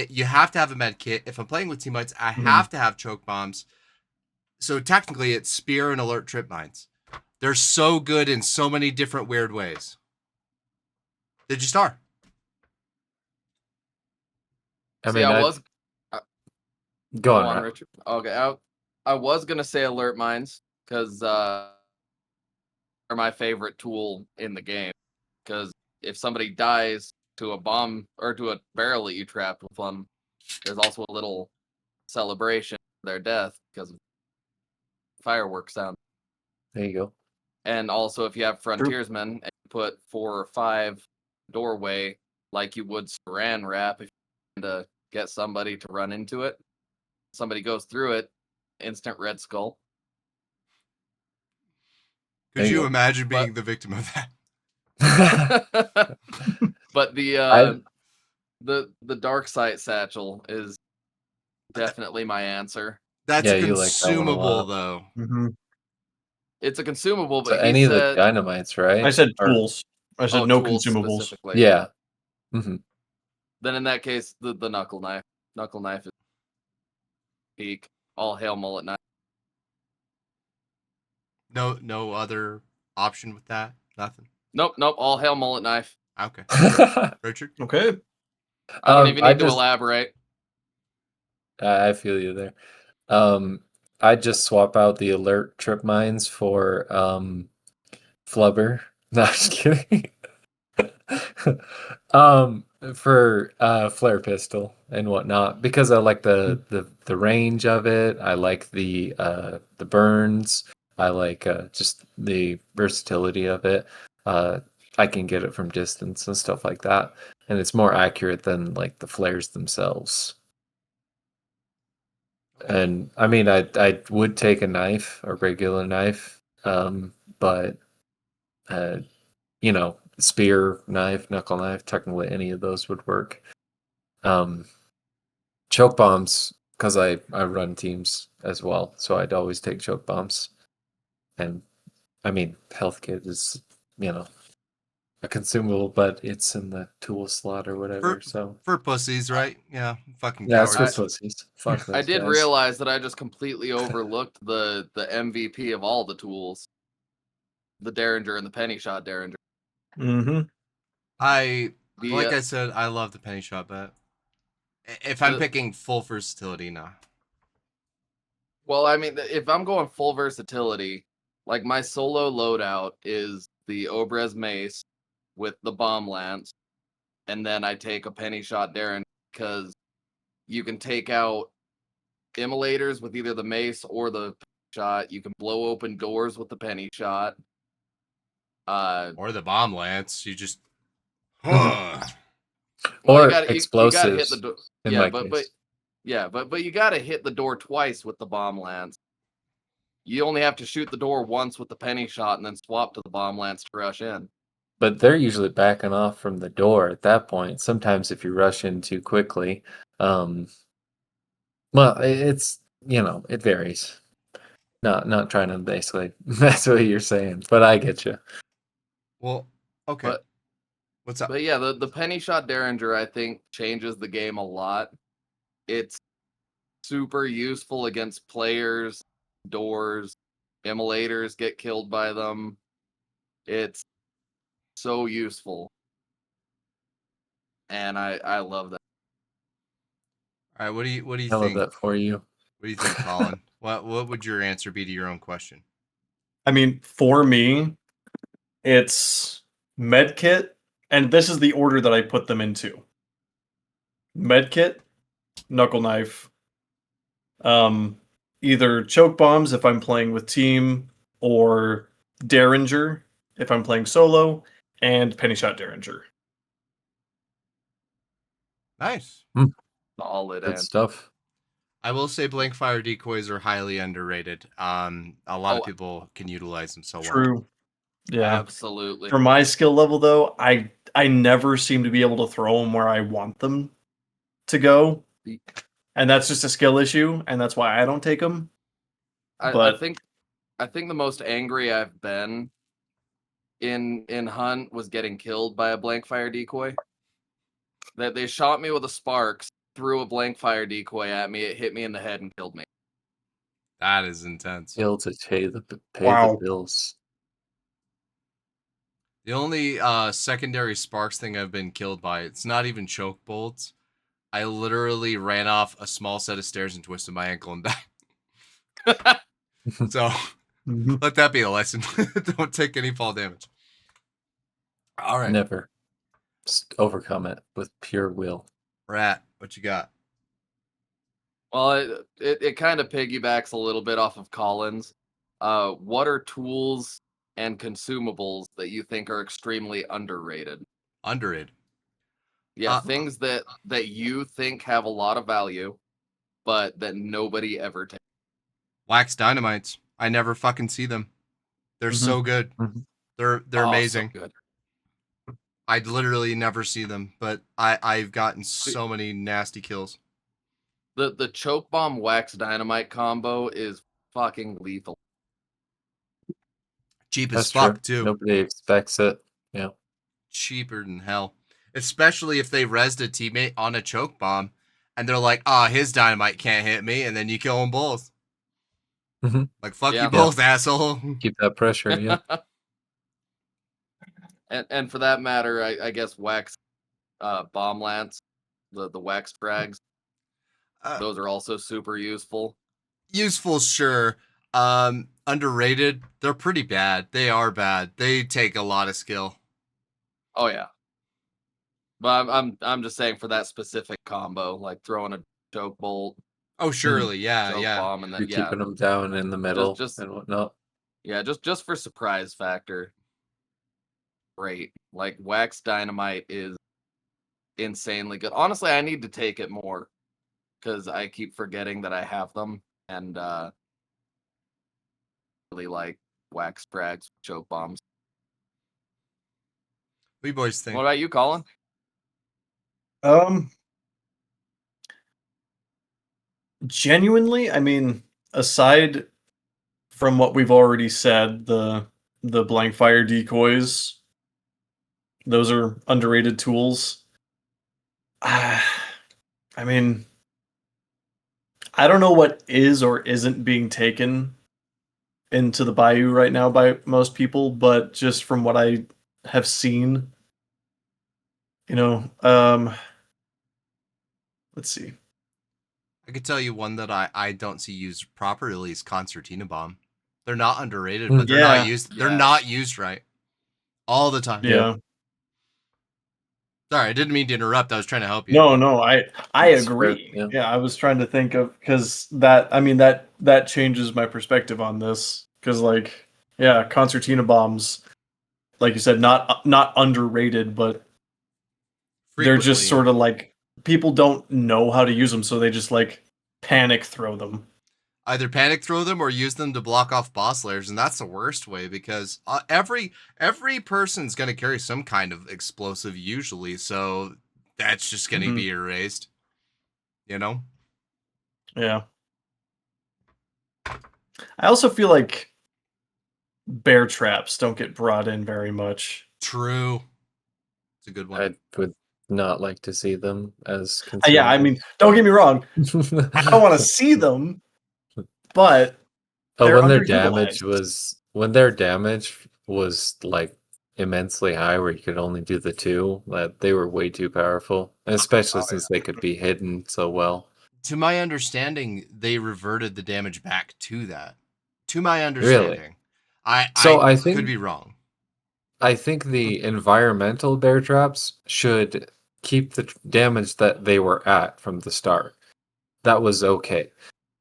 you have to have a med kit. If I'm playing with teammates, I have to have choke bombs. So technically, it's spear and alert trip mines. They're so good in so many different weird ways. Did you star? I See, mean, I was go on. Ryan. Richard. Okay, I was gonna say alert mines because are my favorite tool in the game. Because if somebody dies to a bomb or to a barrel that you trapped with them, there's also a little celebration for their death because of fireworks sound. There you go. And also, if you have frontiersmen and you put 4 or 5 doorway like you would saran wrap, if you want to get somebody to run into it, somebody goes through it, instant red skull. Could There you you go. imagine being the victim of that? But the dark sight satchel is definitely my answer. That's Yeah, a you like that one a consumable, lot. though. Mm-hmm. It's a consumable, So but any he of the said, dynamites, right? I said Or- tools. I said no tools consumables. specifically. Yeah. hmm Then in that case, the knuckle knife. Knuckle knife is peak. All hail mullet knife. No other option with that? Nothing? Nope. All hail mullet knife. Okay. Richard? Okay. I don't even I need to just elaborate. I feel you there. I just swap out the alert trip mines for flubber. No, I'm just kidding. um for flare pistol and whatnot because I like the range of it. I like the burns. I like just the versatility of it. I can get it from distance and stuff like that, and it's more accurate than like the flares themselves. And I mean, I would take a knife, a regular knife, but uh, you know, spear, knife, knuckle knife, technically any of those would work. Choke bombs, because I run teams as well, so I'd always take choke bombs. And I mean, health kit is, you know, a consumable, but it's in the tool slot or whatever. So For pussies, right? Yeah, fucking yeah, it's for cowards. pussies. Fuck those I did guys. realize that I just completely overlooked the MVP of all the tools, the Derringer and the penny shot Derringer. Mm-hmm. Like The I said, I love the penny shot bet. If I'm the picking full versatility, nah. well, I mean, if I'm going full versatility, like my solo loadout is the Obrez mace with the bomb lance, and then I take a penny shot Derringer because you can take out immolators with either the mace or the penny shot. You can blow open doors with the penny shot. Or the bomb lance. You just Well, Or you gotta hit explosives, the door. in Yeah, my but case. you gotta hit the door twice with the bomb lance. You only have to shoot the door once with the penny shot and then swap to the bomb lance to rush in. But they're usually backing off from the door at that point. Sometimes if you rush in too quickly, um, well, it's, you know, it varies. Not trying to basically that's what you're saying, but I get you. well, okay. But What's up? but yeah, the penny shot Derringer I think changes the game a lot. It's super useful against players, doors, immolators get killed by them. It's so useful. And I love that. All right, what do you I love think? that for you. What do you think, Colin? What would your answer be to your own question? I mean, for me, it's medkit, and this is the order that I put them into: medkit, knuckle knife, either choke bombs if I'm playing with team, or Derringer if I'm playing solo, and penny shot Derringer. Nice. Solid Good answer. stuff. I will say blank fire decoys are highly underrated. A lot of Oh, people can utilize them so well. True. Yeah. absolutely. For my skill level, though, I never seem to be able to throw them where I want them to go, and that's just a skill issue, and that's why I don't take them. I But think the most angry I've been in Hunt was getting killed by a blank fire decoy. That they shot me with a sparks, threw a blank fire decoy at me, it hit me in the head and killed me. That is intense. Able to pay the Wow. bills. The only secondary sparks thing I've been killed by, it's not even choke bolts. I literally ran off a small set of stairs and twisted my ankle and died. So let that be a lesson. Don't take any fall damage. All right. Never. Just overcome it with pure will. Rat, what you got? Well, it kind of piggybacks a little bit off of Collins. What are tools and consumables that you think are extremely underrated? Underrated. Yeah, things that you think have a lot of value, but that nobody ever takes. Wax dynamites. I never fucking see them. They're so good. They're amazing. So good. I'd literally never see them, but I've gotten so many nasty kills. The choke bomb wax dynamite combo is fucking lethal. Cheap That's as fuck true. too. Nobody expects it. Yeah. Cheaper than hell. Especially if they rezzed a teammate on a choke bomb and they're like, his dynamite can't hit me, and then you kill them both. Like, fuck you both, asshole. Keep that pressure, yeah. And for that matter, I guess wax bomb lance the wax frags. Those are also super useful. Useful, sure. Underrated. They're pretty bad. They are bad. They take a lot of skill. Oh yeah. But I'm just saying for that specific combo, like throwing a choke bolt, Oh, surely, yeah, choke yeah. bomb, and You're then keeping them down in the middle just and whatnot. yeah, just for surprise factor. Great. Like wax dynamite is insanely good. Honestly, I need to take it more because I keep forgetting that I have them, and really like wax frags, choke bombs. What do you boys think? What about you, Colin? Genuinely, I mean, aside from what we've already said, the blank fire decoys, those are underrated tools. I mean, I don't know what is or isn't being taken into the Bayou right now by most people, but just from what I have seen, let's see. I could tell you one that I don't see used properly is Concertina Bomb. They're not underrated, but they're not used. They're not used right all the time. Yeah. Sorry, I didn't mean to interrupt. I was trying to help you. No, I agree. Yeah, I was trying to think of because that changes my perspective on this because concertina bombs, like you said, not underrated, but they're just sort of like people don't know how to use them, so they just like panic throw them. Either panic throw them or use them to block off boss layers, and that's the worst way because every person's going to carry some kind of explosive usually, so that's just going to be erased. You know? Yeah. I also feel like bear traps don't get brought in very much. True. It's a good one. I would not like to see them as yeah, I mean, don't get me wrong. I don't want to see them, but when their damage was like immensely high, where you could only do the two, that they were way too powerful, especially since they could be hidden so well. To my understanding, they reverted the damage back to that. To my understanding, really? I think could be wrong. I think the environmental bear traps should keep the damage that they were at from the start. That was okay.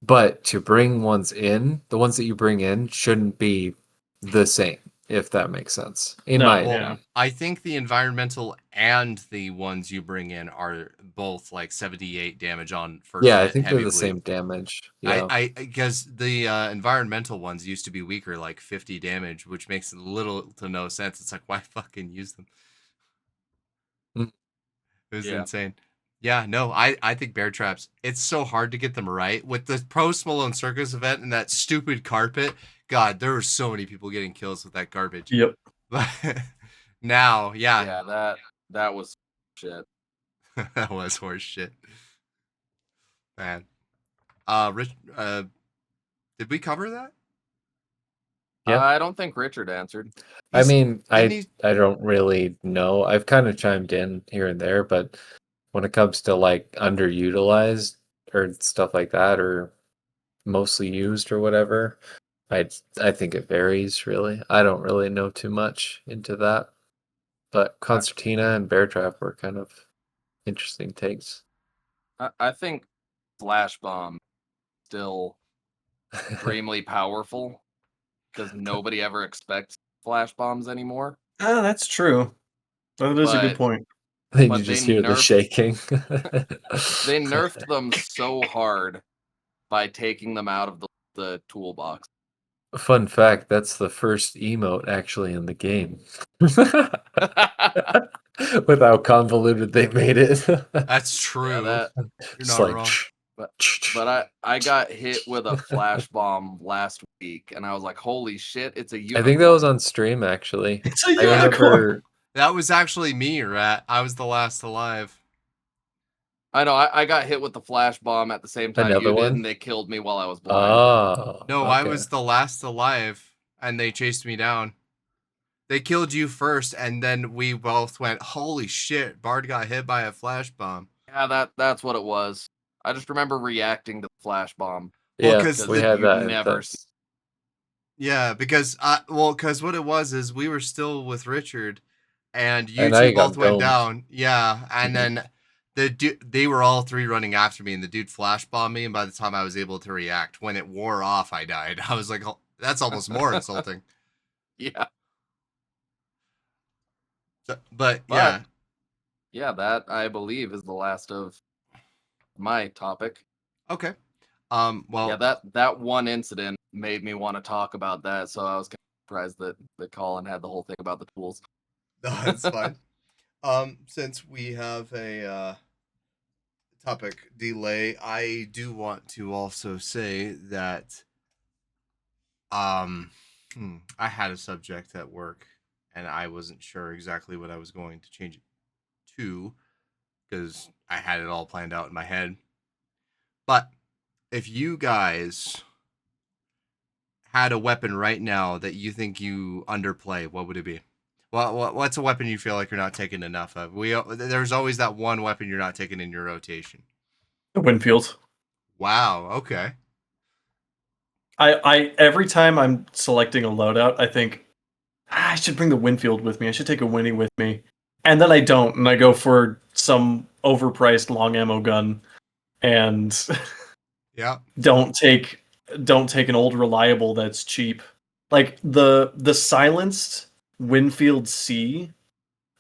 But to bring ones in, the ones that you bring in shouldn't be the same, if that makes sense. My opinion. I think the environmental and the ones you bring in are both like 78 damage on first. Yeah, I think they're the same damage. Yeah. I because the environmental ones used to be weaker, like 50 damage, which makes little to no sense. It's like, why fucking use them? It was insane. Yeah, no, I think bear traps, it's so hard to get them right. With the Post Malone Circus event and that stupid carpet, God, there were so many people getting kills with that garbage. Yep. Now, Yeah, that was shit. That was horse shit. Man. Rich, did we cover that? Yeah. I don't think Richard answered. I mean, I don't really know. I've kind of chimed in here and there, but when it comes to like underutilized or stuff like that, or mostly used or whatever, I think it varies really. I don't really know too much into that, but Concertina and Bear Trap were kind of interesting takes. I think Flash Bomb still extremely powerful because nobody ever expects flash bombs anymore. That's true. That is a good point. You just hear the shaking. They nerfed them so hard by taking them out of the toolbox. Fun fact, that's the first emote actually in the game. With how convoluted they made it. That's true. Yeah, you're not wrong. But I got hit with a flash bomb last week, and I was like, "Holy shit! It's a unicorn." I think that was on stream actually. It's a unicorn. That was actually me, Rat. I was the last alive. I know. I got hit with the flash bomb at the same time you did, and they killed me while I was blind. Oh, no, okay. I was the last alive, and they chased me down. They killed you first, and then we both went, "Holy shit!" Bard got hit by a flash bomb. Yeah, that's what it was. I just remember reacting to the flash bomb. Well, Yeah, 'cause we the- had you'd that. never That's- Yeah, because because what it was is we were still with Richard, and you And two I got both went domed. down. Yeah, and then they were all three running after me, and the dude flash bombed me. And by the time I was able to react, when it wore off, I died. I was like, oh, that's almost more insulting. Yeah, But But- yeah, yeah, that I believe is the last of my topic. okay. Well, Yeah, that one incident made me want to talk about that, so I was kind of surprised that Colin had the whole thing about the tools. no, that's fine. Since we have a topic delay, I do want to also say that I had a subject at work and I wasn't sure exactly what I was going to change it to because I had it all planned out in my head. But if you guys had a weapon right now that you think you underplay, what would it be? Well, what's a weapon you feel like you're not taking enough of? There's always that one weapon you're not taking in your rotation. The Winfield. Wow. Okay. I every time I'm selecting a loadout, I think I should bring the Winfield with me. I should take a Winnie with me, and then I don't, and I go for some overpriced long ammo gun, and Yeah. don't take an old reliable that's cheap. Like the silenced Winfield C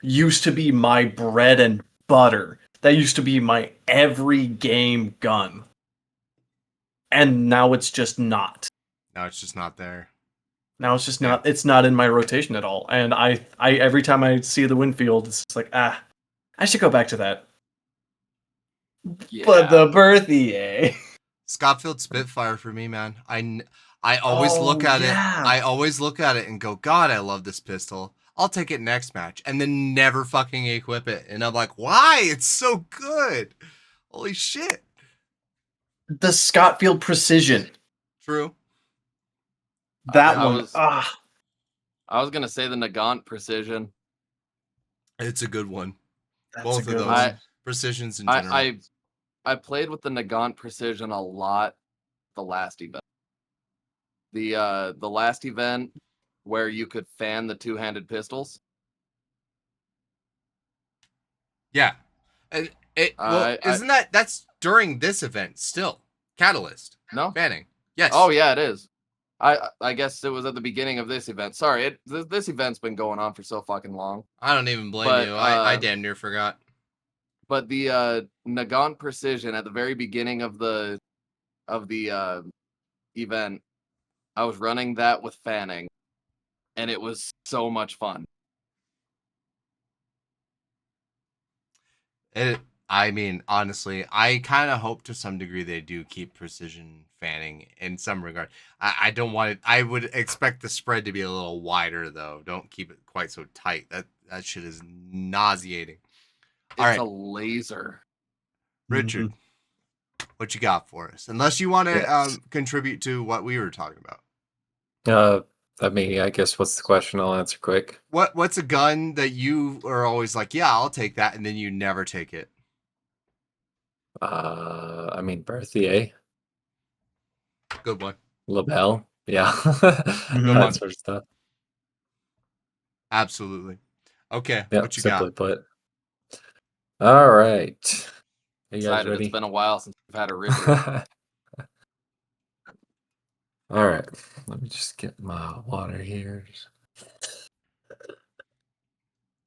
used to be my bread and butter. That used to be my every game gun. And now it's just not. No, it's just not there. Now it's just not. It's not in my rotation at all. And I every time I see the Winfield, it's just like, I should go back to that. Yeah. But the Berthier. Scotfield Spitfire for me, man. I always look at it. I always look at it and go, God, I love this pistol. I'll take it next match, and then never fucking equip it. And I'm like, why? It's so good. Holy shit. The Scotfield Precision. True. That I one. was- I was gonna say the Nagant Precision. It's a good one. That's Both a of good those. one. Precisions in general. I played with the Nagant Precision a lot the last event. The last event where you could fan the two-handed pistols. Yeah. And isn't that's during this event still? Catalyst. No? Banning. Yes. Oh yeah, it is. I guess it was at the beginning of this event. Sorry, this event's been going on for so fucking long. I don't even blame But, you. I damn near forgot. But the Nagant Precision at the very beginning of the event, I was running that with fanning, and it was so much fun. I mean, honestly, I kind of hope to some degree they do keep precision fanning in some regard. I don't want it. I would expect the spread to be a little wider, though. Don't keep it quite so tight. That shit is nauseating. All It's right, a laser. Richard, what you got for us? Unless you want to Yes. contribute to what we were talking about. I mean, I guess what's the question? I'll answer quick. What's a gun that you are always like, yeah, I'll take that, and then you never take it? I mean, Berthier, Good one. Labelle, yeah, one. that sort of stuff. Absolutely. Okay, Yeah, what you simply got? put. All right, you guys Excited. ready? It's been a while since we've had a Richard. All right, let me just get my water here.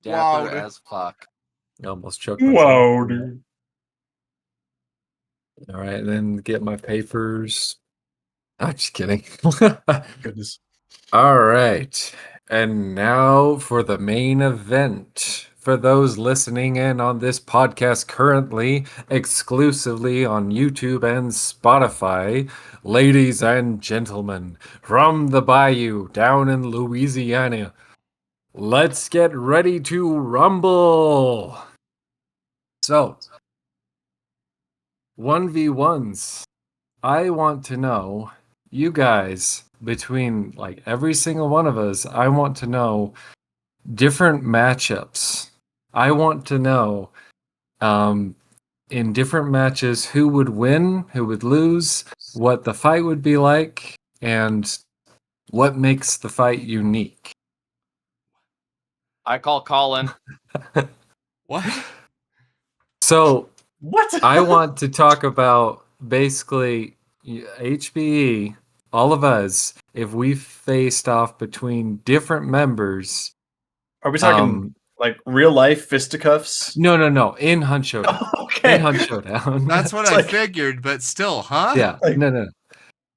Dapper Wow. as fuck. I almost choked myself. Wow, dude. All right, then get my papers. I'm just kidding. Goodness. All right. And now for the main event. For those listening in on this podcast currently, exclusively on YouTube and Spotify, ladies and gentlemen, from the bayou down in Louisiana, let's get ready to rumble. So, 1v1s. I want to know, you guys, between like every single one of us, I want to know different matchups. I want to know in different matches who would win, who would lose, what the fight would be like, and what makes the fight unique. I call Colin. What? So What? I want to talk about basically HBE, all of us, if we faced off between different members. Are we talking like real life fisticuffs? No. In Hunt Showdown. Okay. In Hunt Showdown. That's what I figured, but still, huh? Yeah. Like- No.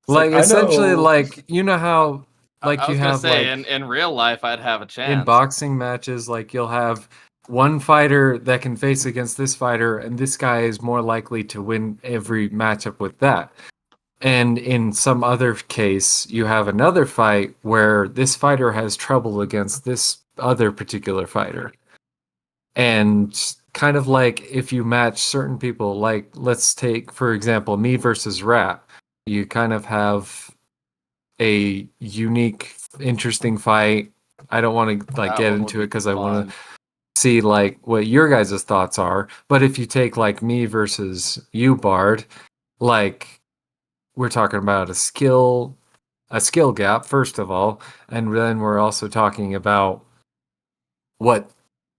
like, I essentially, know- like, you know how, like, I was you gonna have say, like in real life, I'd have a chance. in boxing matches, like you'll have one fighter that can face against this fighter, and this guy is more likely to win every matchup with that. And in some other case, you have another fight where this fighter has trouble against this other particular fighter. And kind of like if you match certain people, like let's take, for example, me versus Rat, you kind of have a unique, interesting fight. I don't want to like That get one would into it be because I want fun. to see like what your guys' thoughts are. But if you take like me versus you, Bard, like we're talking about a skill gap first of all, and then we're also talking about what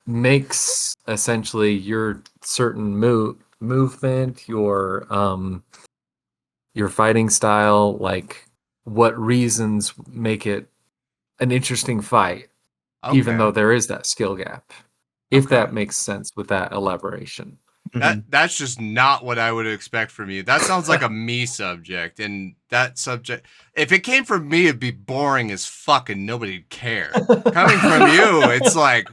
makes essentially your certain movement, your fighting style, like what reasons make it an interesting fight, even though there is that skill gap. If Okay. that makes sense with that elaboration. That's just not what I would expect from you. That sounds like a me subject, and that subject, if it came from me, it'd be boring as fuck and nobody'd care. Coming from you, it's like,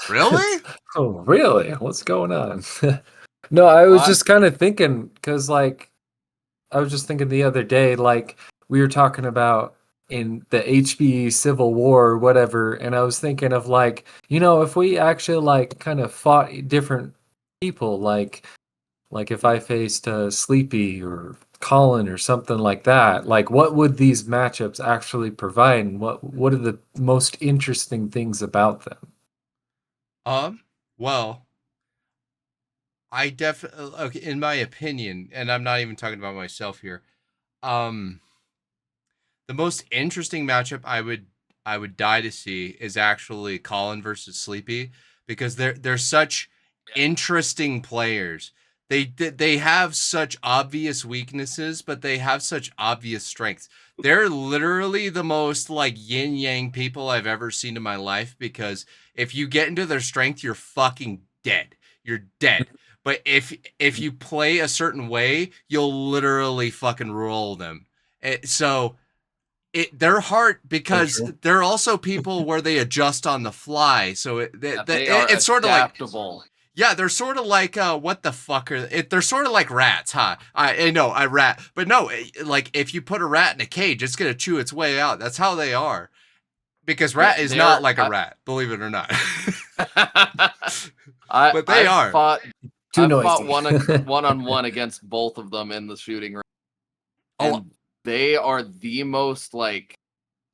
really? Oh, really? What's going on? No, I was What? just kind of thinking, because like I was just thinking the other day, like we were talking about in the HB Civil War or whatever, and I was thinking of like, if we actually like kind of fought different people, like if I faced Sleepy or Colin or something like that, like what would these matchups actually provide, and what are the most interesting things about them? Well, I definitely, okay, in my opinion, and I'm not even talking about myself here. The most interesting matchup I would die to see is actually Colin versus Sleepy, because they're such interesting players. They have such obvious weaknesses, but they have such obvious strengths. They're literally the most like yin yang people I've ever seen in my life, because if you get into their strength, you're fucking dead. You're dead. But if you play a certain way, you'll literally fucking roll them. They're hard because they're also people where they adjust on the fly. So it's sort of like adaptable. Yeah, they're sort of like what the fuck are they're sort of like rats, huh? I know, I rat, but no, like if you put a rat in a cage, it's gonna chew its way out. That's how they are. Because rat is not like a rat, believe it or not. But they are. Too I fought noisy. one-on-one against both of them in the shooting range. Oh. And they are the most like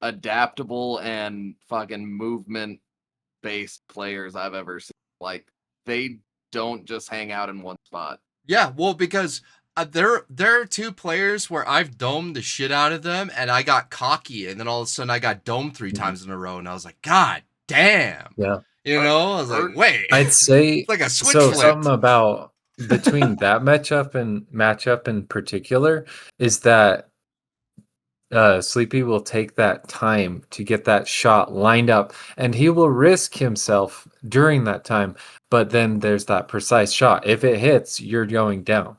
adaptable and fucking movement-based players I've ever seen. Like they don't just hang out in one spot. Yeah, well, because there are two players where I've domed the shit out of them, and I got cocky, and then all of a sudden I got domed 3 times in a row, and I was like, God damn. Yeah. I was like, wait. I'd say It's like a switch so. flipped. Something about between that matchup in particular is that Sleepy will take that time to get that shot lined up, and he will risk himself during that time. But then there's that precise shot. If it hits, you're going down.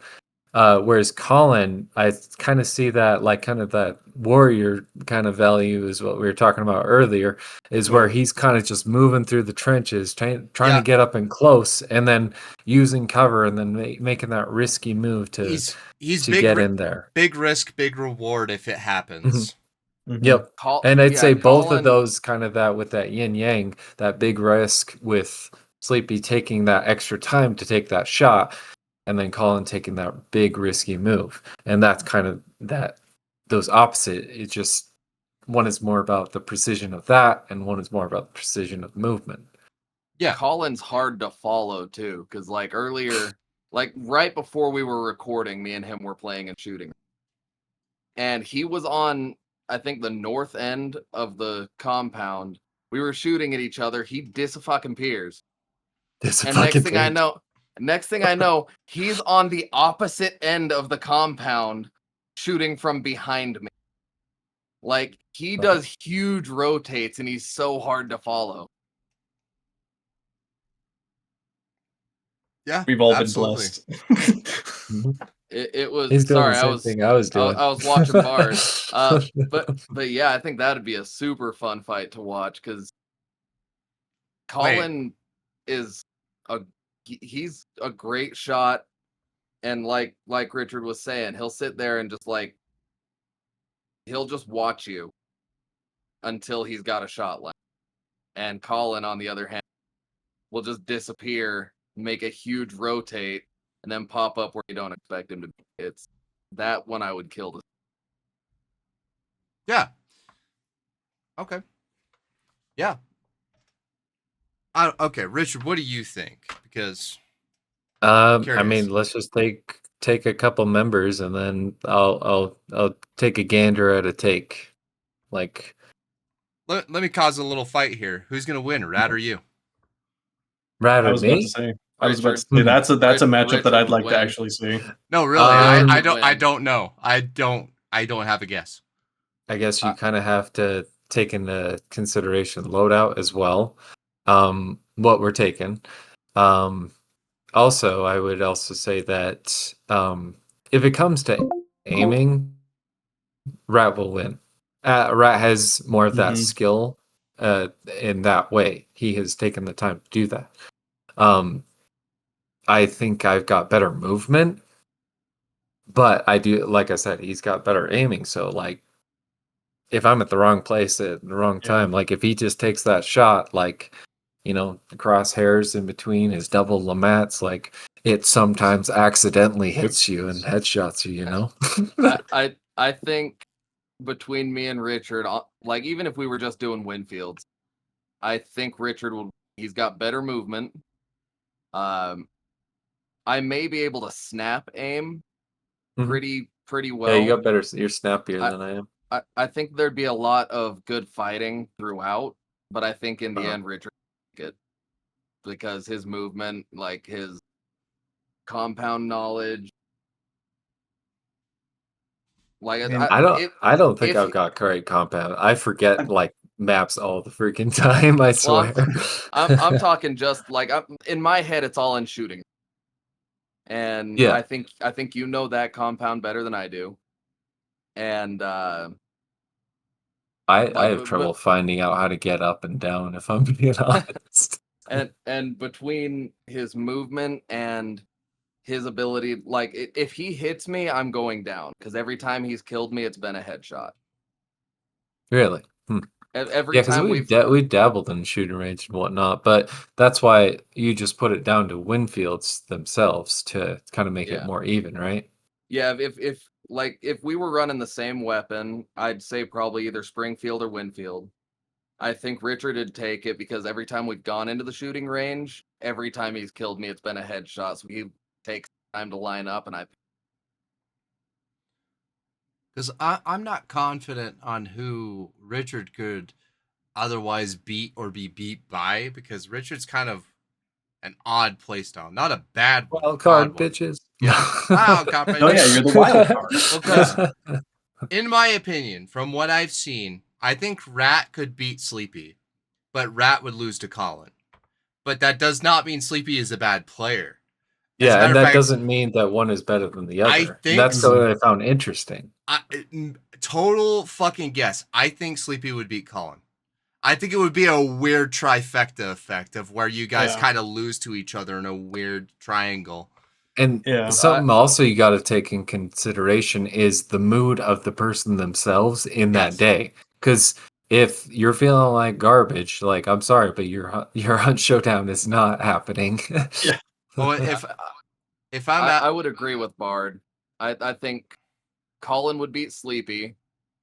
Whereas Colin, I kind of see that like kind of that warrior kind of value is what we were talking about earlier, is where he's kind of just moving through the trenches, trying to get up and close, and then using cover, and then making that risky move to get in there. Big risk, big reward if it happens. Yep. And I'd say both of those kind of that with that yin yang, that big risk with Sleepy taking that extra time to take that shot, and then Colin taking that big risky move. And that's kind of those opposite. It's just one is more about the precision of that, and one is more about the precision of movement. Yeah. Colin's hard to follow too, because like earlier like right before we were recording, me and him were playing and shooting. And he was on, I think, the north end of the compound. We were shooting at each other. He disappears. And next thing I know, he's on the opposite end of the compound shooting from behind me. Like, he does huge rotates and he's so hard to follow. Yeah, We've all absolutely. been blessed. It was He's doing sorry, the same thing I was doing. I was watching Bard. But yeah, I think that'd be a super fun fight to watch because Colin is he's a great shot, and like Richard was saying, he'll sit there and just like he'll just watch you until he's got a shot left. And Colin, on the other hand, will just disappear, make a huge rotate, and then pop up where you don't expect him to be. It's that one I would kill. Yeah. Okay. Yeah. Okay, Richard, what do you think? Because I curious. mean, let's just take a couple members, and then I'll take a gander at a take. Like, let me cause a little fight here. Who's gonna win, Rat or you? Rat I or was about me? to say. That's a matchup that I'd like to actually see. No, really. I don't know. I don't have a guess. I guess you kind of have to take into consideration loadout as well. What we're taking. Also, I would also say that if it comes to aiming, Rat will win. Rat has more of that skill in that way. He has taken the time to do that. I think I've got better movement, but I do, like I said, he's got better aiming. So, like, if I'm at the wrong place at the wrong time, like if he just takes that shot, like, you know, the crosshairs in between his double lamats, like it sometimes accidentally hits you and headshots you, you know? I think between me and Richard, like even if we were just doing Winfields, I think Richard he's got better movement. I may be able to snap aim pretty well. Yeah, you got better, you're snappier than I am. I think there'd be a lot of good fighting throughout, but I think in the end Richard would get, because his movement, like his compound knowledge. Like I don't think I've got great compound. I forget like maps all the freaking time, I swear. Well, I'm talking just like in my head it's all in shooting. And yeah. I think you know that compound better than I do. And I have trouble finding out how to get up and down, if I'm being honest. and between his movement and his ability, like if he hits me, I'm going down, because every time he's killed me, it's been a headshot. Really? Every time we dabbled in shooting range and whatnot, but that's why you just put it down to Winfields themselves to kind of make it more even, right? Yeah, if we were running the same weapon, I'd say probably either Springfield or Winfield. I think Richard would take it because every time we've gone into the shooting range, every time he's killed me, it's been a headshot. So he takes time to line up, and because I'm not confident on who Richard could otherwise beat or be beat by, because Richard's kind of an odd playstyle, not a bad one. Wild card, bitches. Yeah, wild card. Oh yeah, you're the wild card. Because, in my opinion, from what I've seen, I think Rat could beat Sleepy, but Rat would lose to Colin. But that does not mean Sleepy is a bad player. Yeah, and that doesn't mean that one is better than the other. I think that's what I found interesting. Total fucking guess. I think Sleepy would beat Colin. I think it would be a weird trifecta effect of where you guys kind of lose to each other in a weird triangle. And something also you got to take in consideration is the mood of the person themselves in that day. Because if you're feeling like garbage, like, I'm sorry, but your Hunt Showdown is not happening. Yeah. Well, if I would agree with Bard. I think Colin would beat Sleepy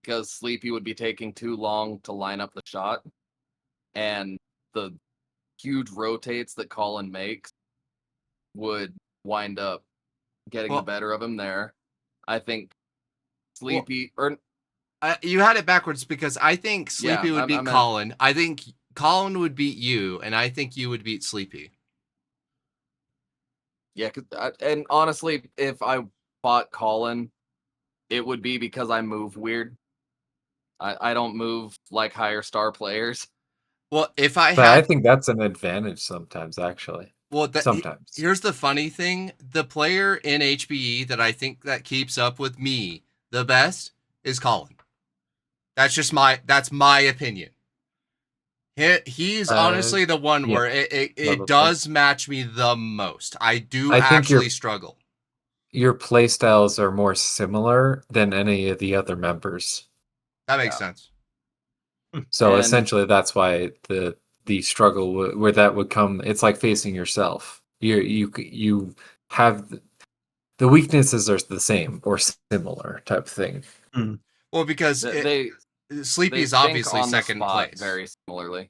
because Sleepy would be taking too long to line up the shot, and the huge rotates that Colin makes would wind up getting the better of him there. I think Sleepy you had it backwards because I think Sleepy would beat Colin. I think Colin would beat you, and I think you would beat Sleepy. Yeah, and honestly, if I fought Colin, it would be because I move weird. I don't move like higher star players. Well, I think that's an advantage sometimes, actually. Well, sometimes. Here's the funny thing: the player in HBE that I think that keeps up with me the best is Colin. That's my opinion. He's honestly the one where it does match me the most. I actually struggle. Your play styles are more similar than any of the other members. That makes sense. So essentially, that's why the struggle where that would come. It's like facing yourself. You have the weaknesses are the same or similar type thing. Well, because Sleepy's obviously second place very similarly.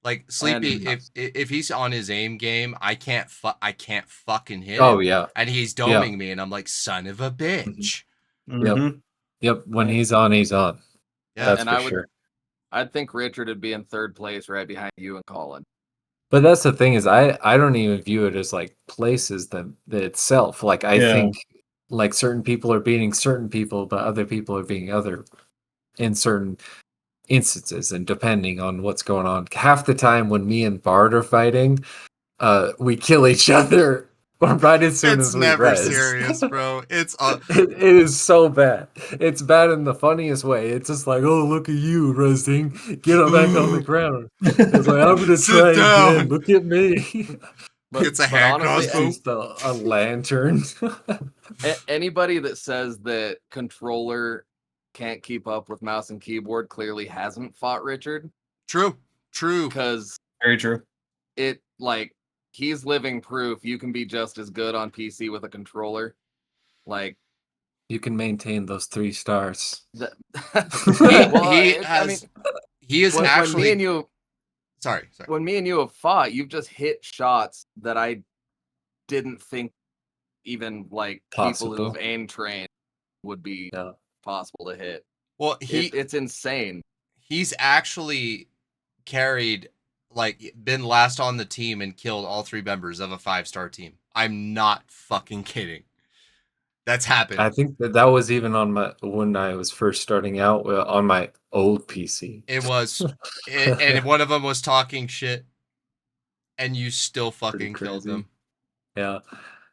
Like Sleepy, if he's on his aim game, I can't fucking hit him. Oh yeah, and he's doming me, and I'm like, son of a bitch. Yep. When he's on, he's on. Yeah, that's for sure. I'd think Richard would be in third place, right behind you and Colin. But that's the thing is, I don't even view it as like places that itself. Like I think like certain people are beating certain people, but other people are beating other in certain instances, and depending on what's going on. Half the time when me and Bard are fighting, we kill each other right as soon as we never res. Serious, bro. It's it is so bad. It's bad in the funniest way. It's just like, oh, look at you, Resting. Get him back on the ground. It's like, I'm gonna try again. Look at me. It's a hand crossbow. A lantern. Anybody that says that controller can't keep up with mouse and keyboard clearly hasn't fought Richard. True. Because very true. It like he's living proof you can be just as good on PC with a controller. Like you can maintain those 3 stars. He is actually. When me and you, sorry. When me and you have fought, you've just hit shots that I didn't think even like possible. People who have aim trained would be possible to hit. Well, it's insane. He's actually carried, like, been last on the team and killed all 3 members of a 5-star team. I'm not fucking kidding. That's happened. I think that was even on when I was first starting out on my old PC. It was, and one of them was talking shit, and you still fucking killed them. Yeah,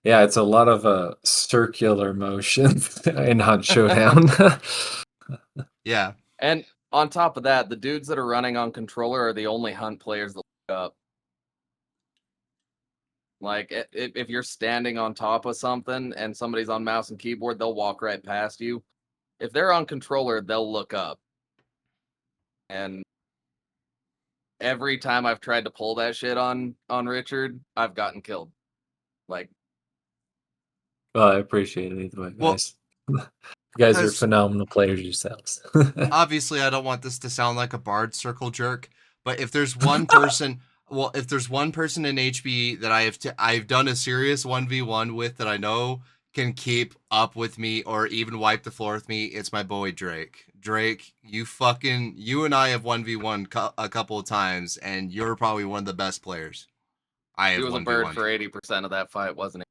it's a lot of circular motion in on Showdown. Yeah, and on top of that, the dudes that are running on controller are the only hunt players that look up. Like, if you're standing on top of something and somebody's on mouse and keyboard, they'll walk right past you. If they're on controller, they'll look up. And every time I've tried to pull that shit on Richard, I've gotten killed. Like, well, I appreciate it either way, guys. You guys are phenomenal players yourselves. Obviously, I don't want this to sound like a Bard circle jerk, but if there's one person... Well, if there's one person in HB that I've done a serious 1v1 with that I know can keep up with me or even wipe the floor with me, it's my boy Drake. Drake, you and I have 1v1 a couple of times, and you're probably one of the best players. He was a bird for 80% of that fight, wasn't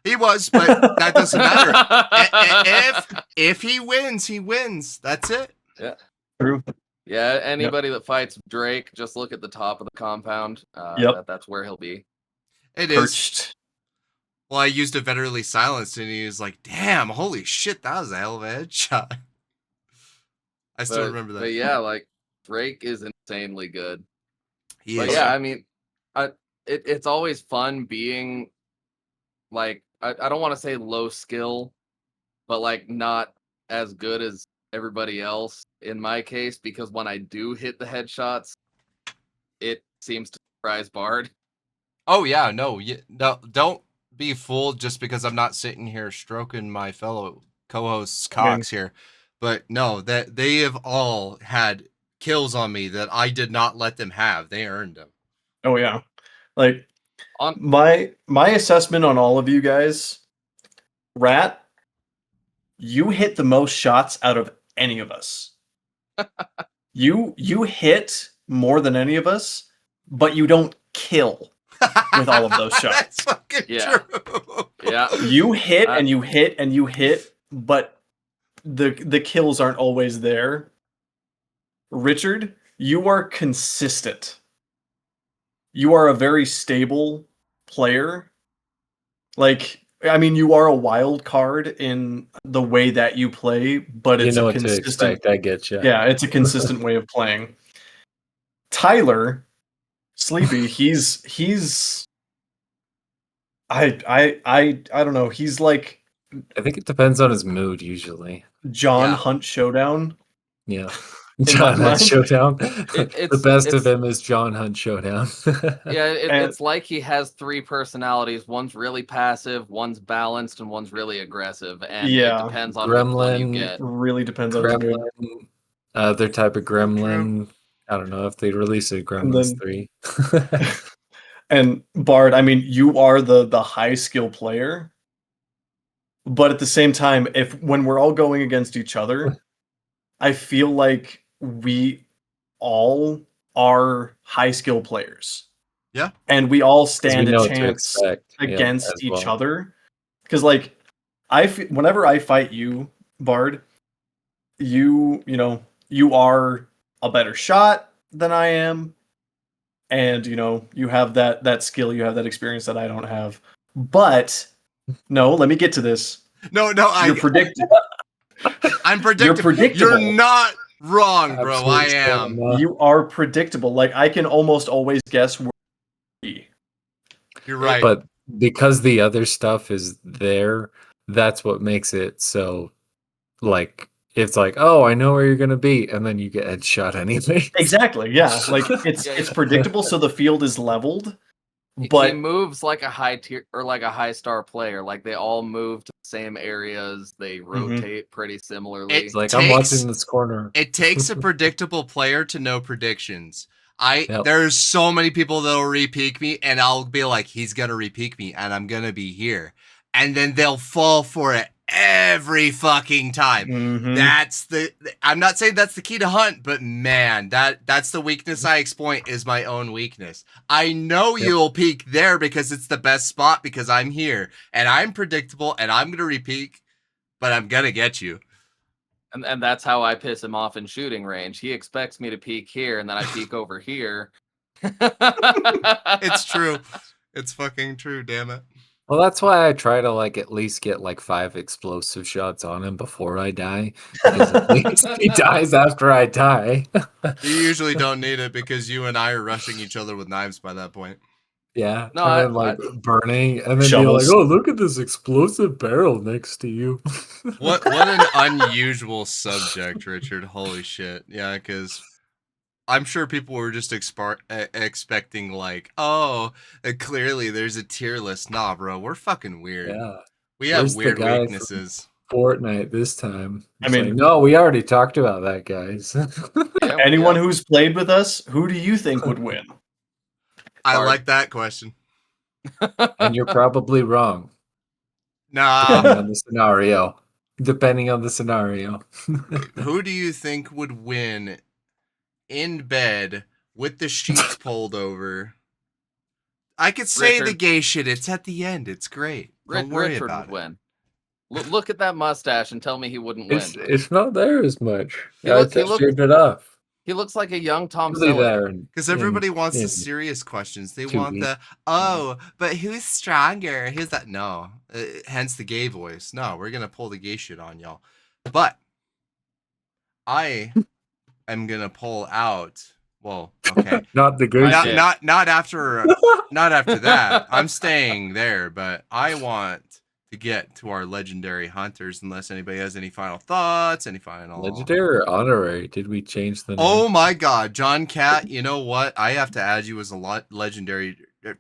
he? He was, but that doesn't matter. If he wins, he wins. That's it. Yeah. True. Yeah, anybody that fights Drake, just look at the top of the compound. That's where he'll be. It is. Well, I used a Deviously silenced, and he was like, damn, holy shit, that was a hell of a headshot. I still remember that. But yeah, like, Drake is insanely good. He is. Yeah, I mean, it's always fun being, like, I don't want to say low skill, but, like, not as good as everybody else in my case, because when I do hit the headshots, it seems to surprise Bard. Oh yeah, no, don't be fooled just because I'm not sitting here stroking my fellow co-hosts' cocks here. But no, that they have all had kills on me that I did not let them have. They earned them. Oh yeah, like My assessment on all of you guys, Rat, you hit the most shots out of any of us. You hit more than any of us, but you don't kill with all of those shots. That's fucking true. Yeah. You hit and you hit and you hit, but the kills aren't always there. Richard, you are consistent. You are a very stable player. Like, I mean, you are a wild card in the way that you play, but it's a consistent. I get you. Yeah, it's a consistent way of playing. Tyler, Sleepy, he's. I don't know. He's like. I think it depends on his mood usually. John Hunt Showdown. Yeah. John Hunt Showdown. The best of him is John Hunt Showdown. It's like he has 3 personalities. One's really passive, one's balanced, and one's really aggressive. And it depends on which one you get. Really depends on Gremlin, their type of Gremlin. I don't know if they release a Gremlins 3. And Bard, I mean, you are the high skill player, but at the same time, when we're all going against each other, I feel like we all are high skill players. Yeah. And we all stand a chance against each other. Because like whenever I fight you, Bard, you are a better shot than I am. And you have that skill, you have that experience that I don't have. But no, let me get to this. No, you're predictable. I'm predictable. You're predictable. You're not wrong, bro. I am. You are predictable. Like I can almost always guess where you're right. But because the other stuff is there, that's what makes it so like it's like, oh, I know where you're gonna be, and then you get headshot anyway. Exactly. Yeah. Like it's predictable, so the field is leveled. But he moves like a high tier or like a high star player. Like they all move to the same areas. They rotate pretty similarly. It's like I'm watching this corner. It takes a predictable player to know predictions. There's so many people that'll re-peek me, and I'll be like, he's gonna re-peek me, and I'm gonna be here, and then they'll fall for it every fucking time. I'm not saying that's the key to Hunt, but man, that's the weakness I exploit is my own weakness. I know you'll peek there because it's the best spot because I'm here and I'm predictable and I'm gonna re-peek, but I'm gonna get you. And that's how I piss him off in shooting range. He expects me to peek here and then I peek over here. It's true. It's fucking true, damn it. Well, that's why I try to like at least get like 5 explosive shots on him before I die. Because at least he dies after I die. You usually don't need it because you and I are rushing each other with knives by that point. Yeah. No, and then burning, and then you're like, oh, look at this explosive barrel next to you. What an unusual subject, Richard. Holy shit. Yeah, because I'm sure people were just expecting like, oh, clearly there's a tier list. Nah, bro, we're fucking weird. Yeah, we have weird weaknesses. Fortnite this time. I mean, like, no, we already talked about that, guys. Anyone who's played with us, who do you think would win? I like that question. And you're probably wrong. Nah. Depending on the scenario. Who do you think would win in bed with the sheets pulled over? I could say the gay shit. It's at the end. It's great. Don't worry Richard about would win. Look at that mustache and tell me he wouldn't win. It's not there as much. I shaved it off. He looks like a young Tom Selleck. Because everybody wants the serious questions. They want but who's stronger? Who's that? No. Hence the gay voice. No, we're going to pull the gay shit on y'all. But I am going to pull out. Well, okay. Not the good shit. Not after that. I'm staying there, but I want to get to our legendary hunters unless anybody has any final thoughts, any final legendary or honorary. Did we change the name? Oh my god, John Cat, you know what? I have to add you as a legendary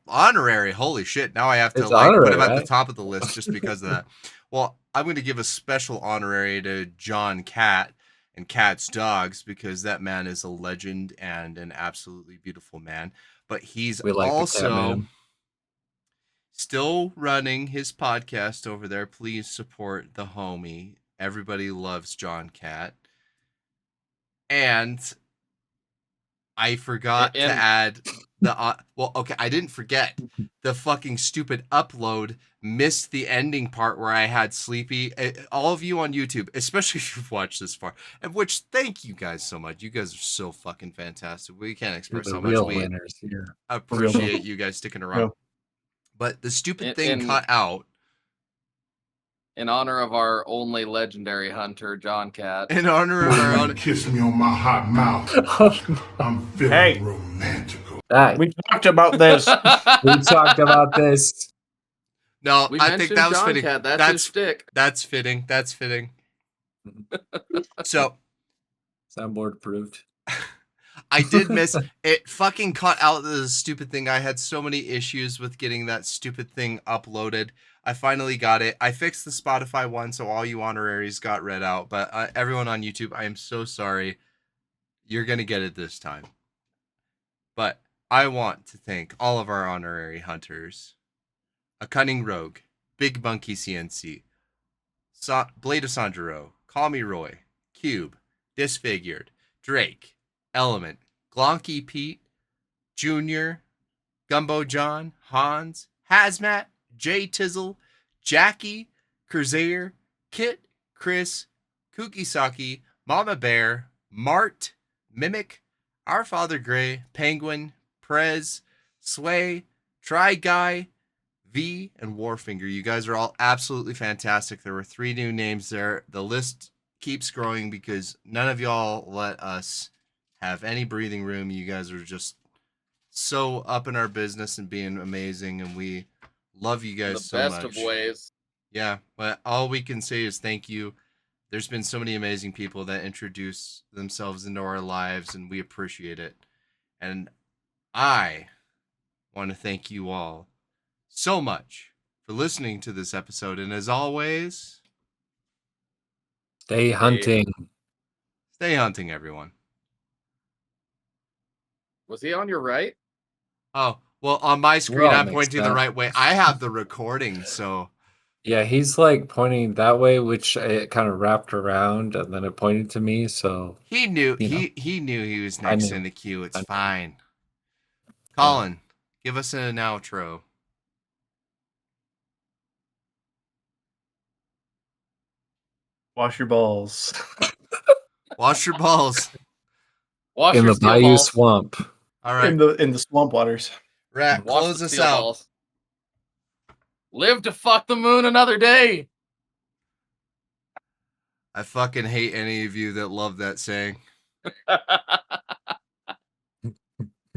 honorary. Holy shit. Now I have to put him at the top of the list just because of that. Well, I'm going to give a special honorary to John Cat and Cat's Dogs because that man is a legend and an absolutely beautiful man. But he's also Still running his podcast over there. Please support the homie. Everybody loves John Cat. And I forgot to add the I didn't forget. The fucking stupid upload missed the ending part where I had Sleepy. All of you on YouTube, especially if you've watched this far, and which thank you guys so much. You guys are so fucking fantastic. We can't express how much we winners here. appreciate you guys sticking around. Yeah. But the stupid thing cut out. In honor of our only legendary hunter, John Cat. In honor of our own. Kiss me on my hot mouth. I'm feeling romantical. We talked about this. We talked about this. No, We I think that was John fitting. Cat. That's his shtick. That's fitting. That's fitting. So, soundboard approved. I did miss it. Fucking cut out the stupid thing. I had so many issues with getting that stupid thing uploaded. I finally got it. I fixed the Spotify one, so all you honoraries got read out. But everyone on YouTube, I am so sorry. You're gonna get it this time. But I want to thank all of our honorary hunters: A Cunning Rogue, Big Monkey CNC, Blade of Sanjuro, Call Me Roy, Cube, Disfigured, Drake, Element, Glonky Pete, Junior, Gumbo John, Hans, Hazmat, Jay Tizzle, Jackie, Crusader, Kit, Chris, Kukisaki, Mama Bear, Mart, Mimic, Our Father Gray, Penguin, Prez, Sway, Try Guy, V, and Warfinger. You guys are all absolutely fantastic. There were 3 new names there. The list keeps growing because none of y'all let us have any breathing room. You guys are just so up in our business and being amazing, and we love you guys so much. The best of ways. Yeah, but all we can say is thank you. There's been so many amazing people that introduce themselves into our lives, and we appreciate it. And I want to thank you all so much for listening to this episode. And as always, stay hunting. Stay hunting, everyone. Was he on your right? Oh, well, on my screen, I'm pointing the right way. I have the recording, so. Yeah, he's like pointing that way, which it kind of wrapped around, and then it pointed to me. So he knew he knew he was next in the queue. It's fine. Colin, give us an outro. Wash your balls. Wash your balls. Wash in your the Bayou balls. Swamp. All right. In the swamp waters. Rat, close us out. Balls. Live to fuck the moon another day. I fucking hate any of you that love that saying.